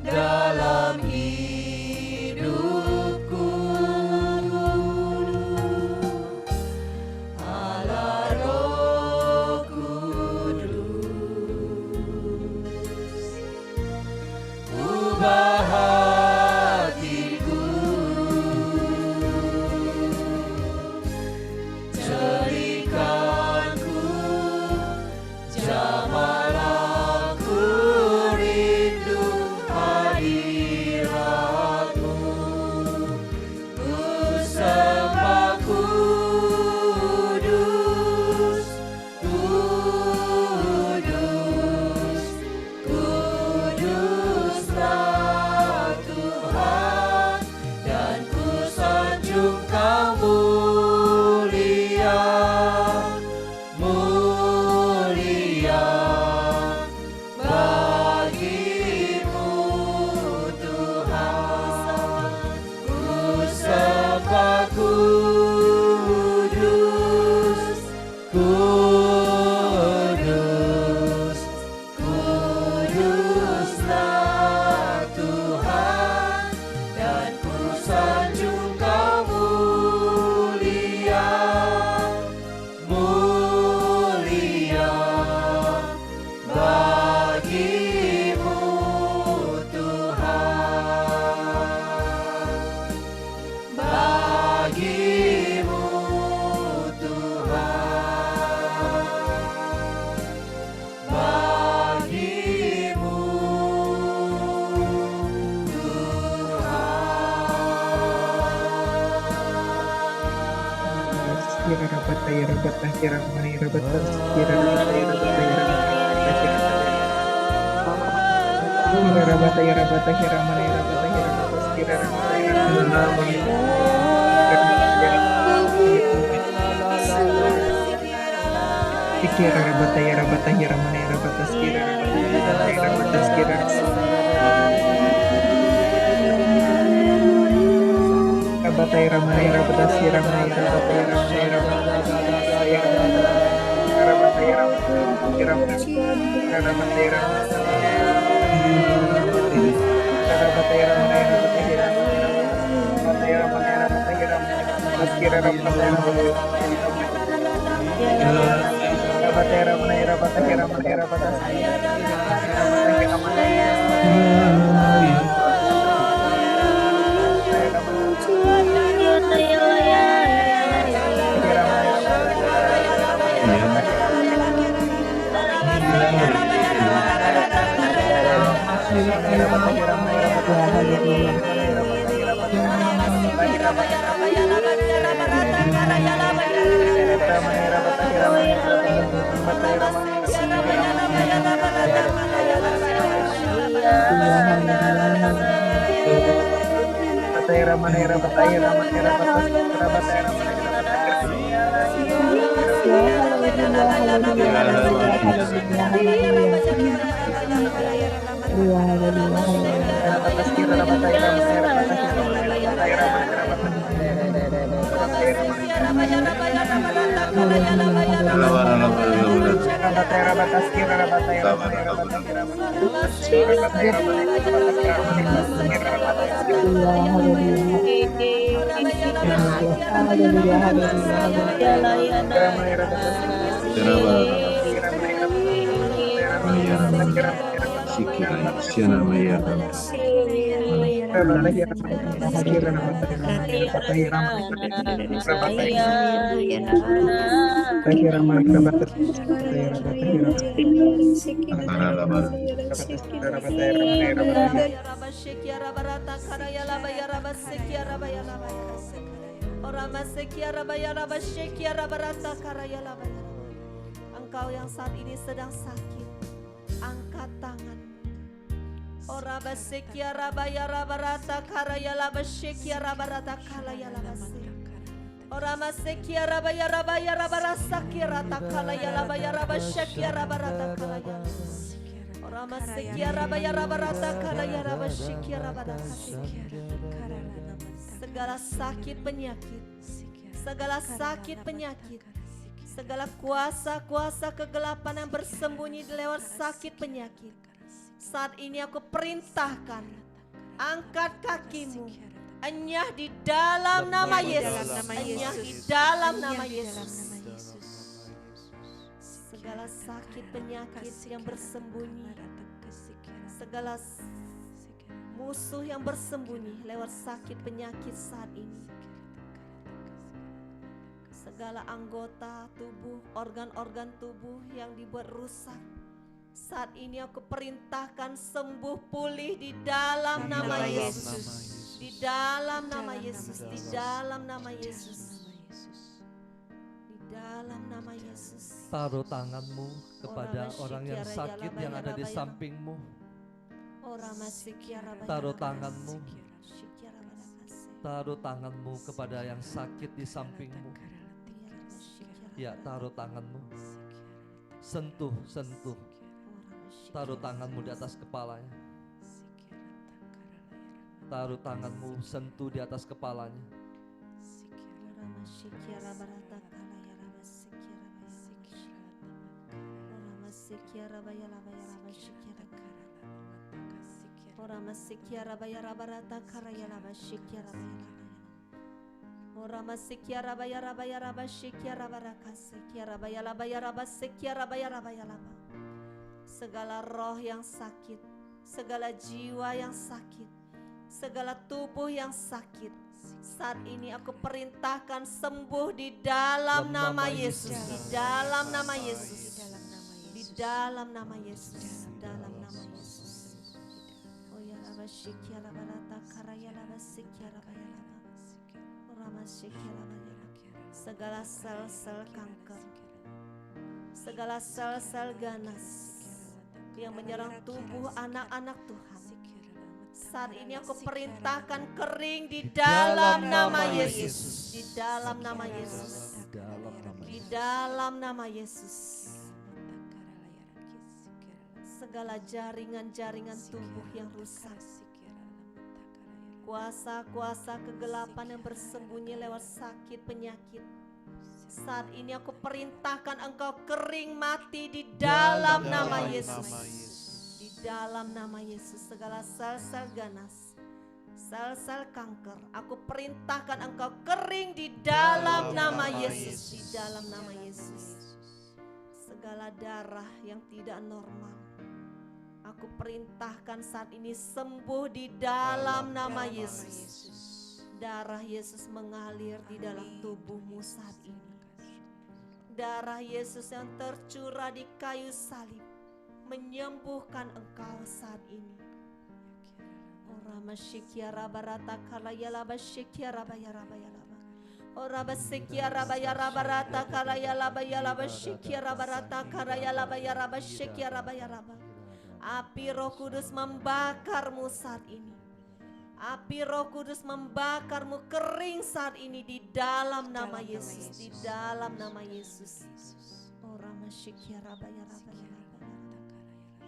dalam hidupku. Allah Roh Kudus, ubah hatiku, jadikanku jamaah. Aku rindu hadirat-Mu, ku sembah kudus, kudus, kuduslah Tuhan, dan ku sanjung Kau mulia, mulia bagimu Tuhan. Ku sembah kudus, kudus, kuduslah Tuhan, dan ku sanjung Kau mulia, mulia bagimu Tuhan, bagimu Tuhan, bagimu Kira rabat ya rabat kira mani rabat kira rabat ya rabat kira rabat ya rabat kira mani rabat kira kira rabat ya rabat kira mani rabat kira Rabataya Ramaya Rabataya Ramaya Rabataya Ramaya Rabataya Rabataya Engkau yang saat ini sedang sakit, angkat tangan. Ora basekia rabaya rabarata karaya labashekia rabarata kalaya labase. Ora masekia rabaya rabarasa kirata kalaya labaya rabashekia rabarata kalaya. Rama sekia rabaya rabarata kalaya rabashikia rabadakasi. Segala sakit penyakit, segala sakit penyakit, segala kuasa-kuasa kegelapan yang bersembunyi di lewat sakit penyakit, saat ini aku perintahkan, angkat kakimu, enyah di dalam nama Yesus, enyah di dalam nama Yesus. Segala sakit penyakit yang bersembunyi, segala musuh yang bersembunyi lewat sakit penyakit saat ini, segala anggota tubuh, organ-organ tubuh yang dibuat rusak, saat ini aku perintahkan sembuh pulih di dalam nama Yesus, di dalam nama Yesus, di dalam nama Yesus, di dalam nama Yesus. Taruh tanganmu kepada orang yang sakit yang ada di sampingmu. Taruh tanganmu. Taruh tanganmu kepada yang sakit di sampingmu. Ya, taruh tanganmu. Sentuh, sentuh. Taruh tanganmu di atas kepalanya. Taruh tanganmu, sentuh di atas kepalanya. Segala roh yang sakit, segala jiwa yang sakit, segala tubuh yang sakit, saat ini aku perintahkan sembuh di dalam nama Yesus, di dalam nama Yesus, di dalam nama Yesus, dalam nama Yesus. Oh ya laba shikia laba lata karaya laba sikia laba ya laba. Oh rama shikia laba ya laba. Segala sel-sel kanker, segala sel-sel ganas yang menyerang tubuh anak-anak Tuhan, saat ini aku perintahkan kering di dalam nama Yesus, di dalam nama Yesus, di dalam nama Yesus. Segala jaringan-jaringan tubuh yang rusak, kuasa-kuasa kegelapan yang bersembunyi lewat sakit penyakit, saat ini aku perintahkan engkau kering mati di dalam nama Yesus. Di dalam nama Yesus, segala sel-sel ganas, sel-sel kanker, aku perintahkan engkau kering di dalam nama Yesus. Di dalam nama Yesus. Segala darah yang tidak normal, aku perintahkan saat ini sembuh di dalam nama Yesus. Darah Yesus mengalir di dalam tubuhmu saat ini. Darah Yesus yang tercurah di kayu salib menyembuhkan engkau saat ini. Ora masyikia rabarata kalaya laba syikia rabaya rabaya laba. Ora basikia rabaya rabarata kalaya laba ya laba syikia rabarata kalaya laba ya raba syikia rabaya raba. Api Roh Kudus membakarmu saat ini. Api Roh Kudus membakarmu kering saat ini di dalam nama Yesus, di dalam nama Yesus. Orang masyikia rabaya rabaya rabaya.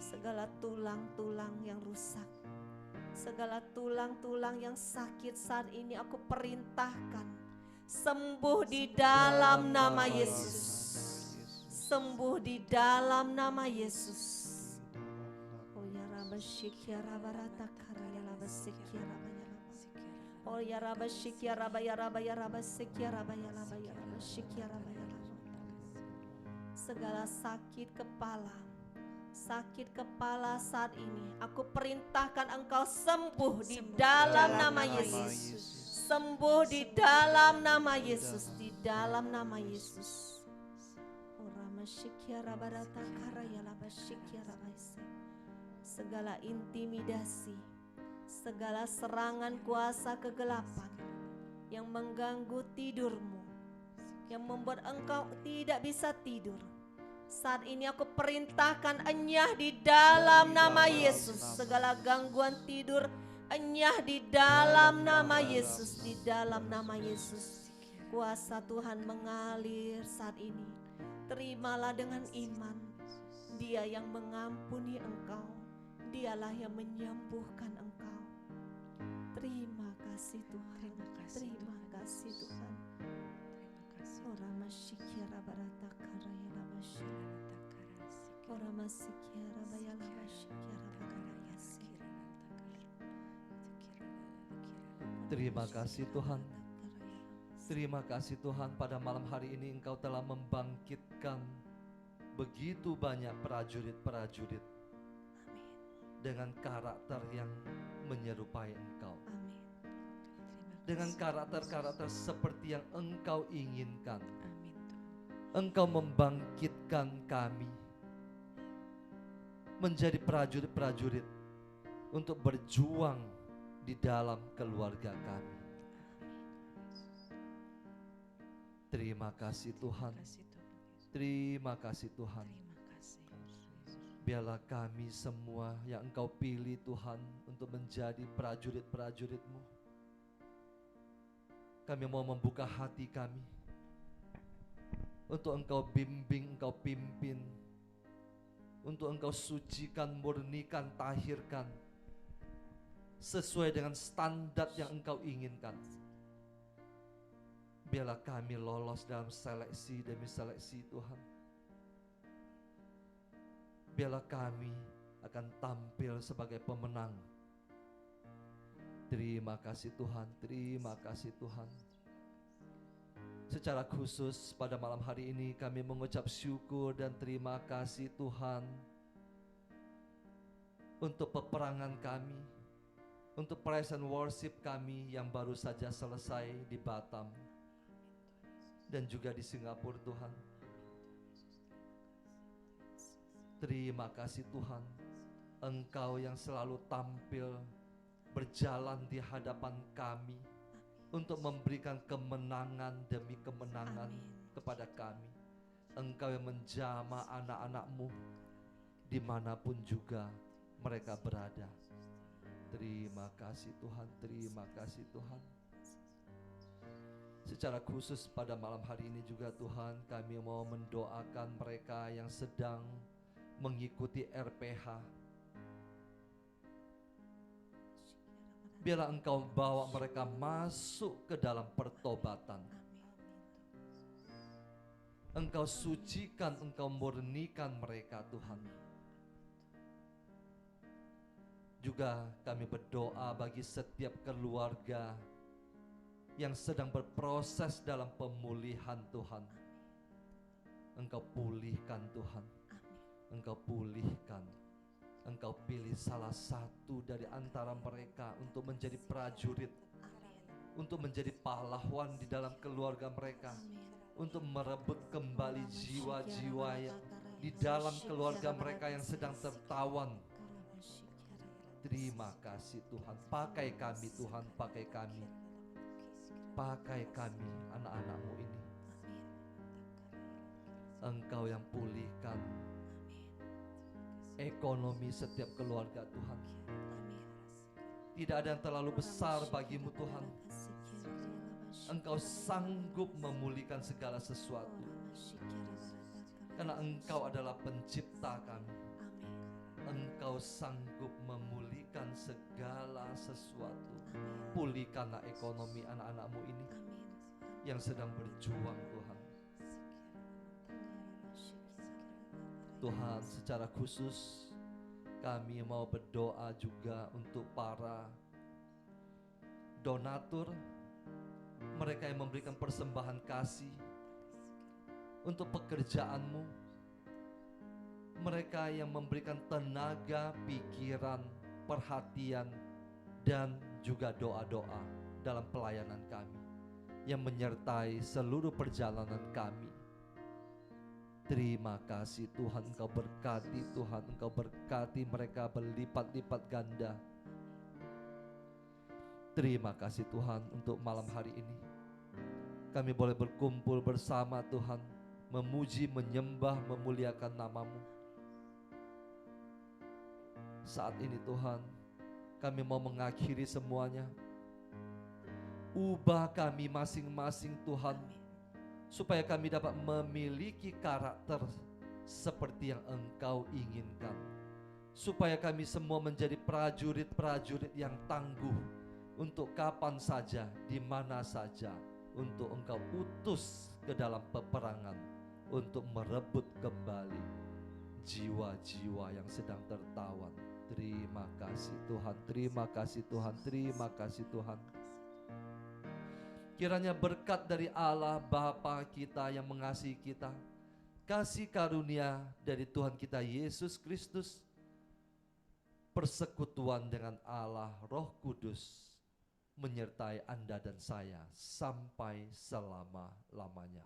Segala tulang-tulang yang rusak, segala tulang-tulang yang sakit saat ini aku perintahkan sembuh di dalam nama Yesus. Sembuh di dalam nama Yesus. Oh ya rabasyikia rabarata karaya labasyikia rabaya laba. Oh ya rabasyikia rabaya rabaya rabasyikia rabaya labaya rabasyikia rabaya laba. Segala sakit kepala saat ini aku perintahkan engkau sembuh di dalam nama Yesus. Sembuh di dalam nama Yesus, di dalam nama Yesus. Segala intimidasi, segala serangan kuasa kegelapan yang mengganggu tidurmu, yang membuat engkau tidak bisa tidur, saat ini aku perintahkan enyah di dalam nama Yesus. Segala gangguan tidur enyah di dalam nama Yesus, di dalam nama Yesus. Kuasa Tuhan mengalir saat ini. Terimalah dengan iman. Dia yang mengampuni engkau, dialah yang menyembuhkan engkau. Terima kasih Tuhan, terima kasih Tuhan. Orama shikiara barata karaya lama shikiara. Orama sikiara baya lama shikiara baraya sikiara. Terima kasih Tuhan. Terima kasih Tuhan, pada malam hari ini Engkau telah membangkitkan begitu banyak prajurit-prajurit Amin. dengan karakter yang menyerupai Engkau. Amin. Dengan karakter-karakter seperti yang Engkau inginkan. Amin Tuhan. Engkau membangkitkan kami menjadi prajurit-prajurit untuk berjuang di dalam keluarga kami. Terima kasih Tuhan. Terima kasih Tuhan. Terima kasih. Biarlah kami semua yang Engkau pilih Tuhan untuk menjadi prajurit-prajurit-Mu. Kami mau membuka hati kami untuk Engkau bimbing, Engkau pimpin, untuk Engkau sucikan, murnikan, tahirkan sesuai dengan standar yang Engkau inginkan. Biarlah kami lolos dalam seleksi demi seleksi Tuhan. Biarlah kami akan tampil sebagai pemenang. Terima kasih Tuhan, terima kasih Tuhan. Secara khusus pada malam hari ini kami mengucap syukur dan terima kasih Tuhan untuk peperangan kami, untuk praise and worship kami yang baru saja selesai di Batam dan juga di Singapura Tuhan. Terima kasih Tuhan, Engkau yang selalu tampil berjalan di hadapan kami untuk memberikan kemenangan demi kemenangan Amin. kepada kami. Engkau yang menjamah anak-anak-Mu dimanapun juga mereka berada. Terima kasih Tuhan, terima kasih Tuhan. Secara khusus pada malam hari ini juga Tuhan, kami mau mendoakan mereka yang sedang mengikuti RPH. Biarlah Engkau bawa mereka masuk ke dalam pertobatan. Engkau sucikan, Engkau murnikan mereka Tuhan. Juga kami berdoa bagi setiap keluarga yang sedang berproses dalam pemulihan Tuhan. Engkau pulihkan Tuhan. Engkau pulihkan. Engkau pilih salah satu dari antara mereka untuk menjadi prajurit, untuk menjadi pahlawan di dalam keluarga mereka, untuk merebut kembali jiwa-jiwa yang di dalam keluarga mereka yang sedang tertawan. Terima kasih Tuhan, pakai kami Tuhan, pakai kami. Pakai kami, anak-anak-Mu ini. Engkau yang pulihkan ekonomi setiap keluarga Tuhan. Tidak ada yang terlalu besar bagi-Mu Tuhan. Engkau sanggup memulihkan segala sesuatu. Karena Engkau adalah pencipta kami. Engkau sanggup memulihkan segala sesuatu. Pulihkanlah ekonomi anak-anak-Mu ini yang sedang berjuang Tuhan. Tuhan, secara khusus kami mau berdoa juga untuk para donatur, mereka yang memberikan persembahan kasih untuk pekerjaan-Mu, mereka yang memberikan tenaga, pikiran, perhatian, dan juga doa-doa dalam pelayanan kami yang menyertai seluruh perjalanan kami. Terima kasih Tuhan, Engkau berkati Tuhan, Engkau berkati mereka berlipat-lipat ganda. Terima kasih Tuhan untuk malam hari ini. Kami boleh berkumpul bersama Tuhan, memuji, menyembah, memuliakan nama-Mu. Saat ini Tuhan, kami mau mengakhiri semuanya. Ubah kami masing-masing Tuhan, supaya kami dapat memiliki karakter seperti yang Engkau inginkan, supaya kami semua menjadi prajurit-prajurit yang tangguh untuk kapan saja, di mana saja, untuk Engkau utus ke dalam peperangan untuk merebut kembali jiwa-jiwa yang sedang tertawan. Terima kasih Tuhan, terima kasih Tuhan, terima kasih Tuhan. Kiranya berkat dari Allah Bapa kita yang mengasihi kita, kasih karunia dari Tuhan kita Yesus Kristus, persekutuan dengan Allah Roh Kudus menyertai Anda dan saya sampai selama-lamanya.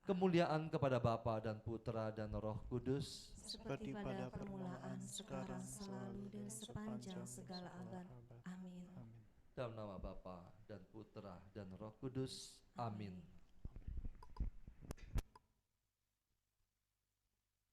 Kemuliaan kepada Bapa dan Putra dan Roh Kudus, seperti pada permulaan, sekarang, selalu, dan sepanjang segala abad. Amin. dalam nama Bapa dan Putra dan Roh Kudus. Amin.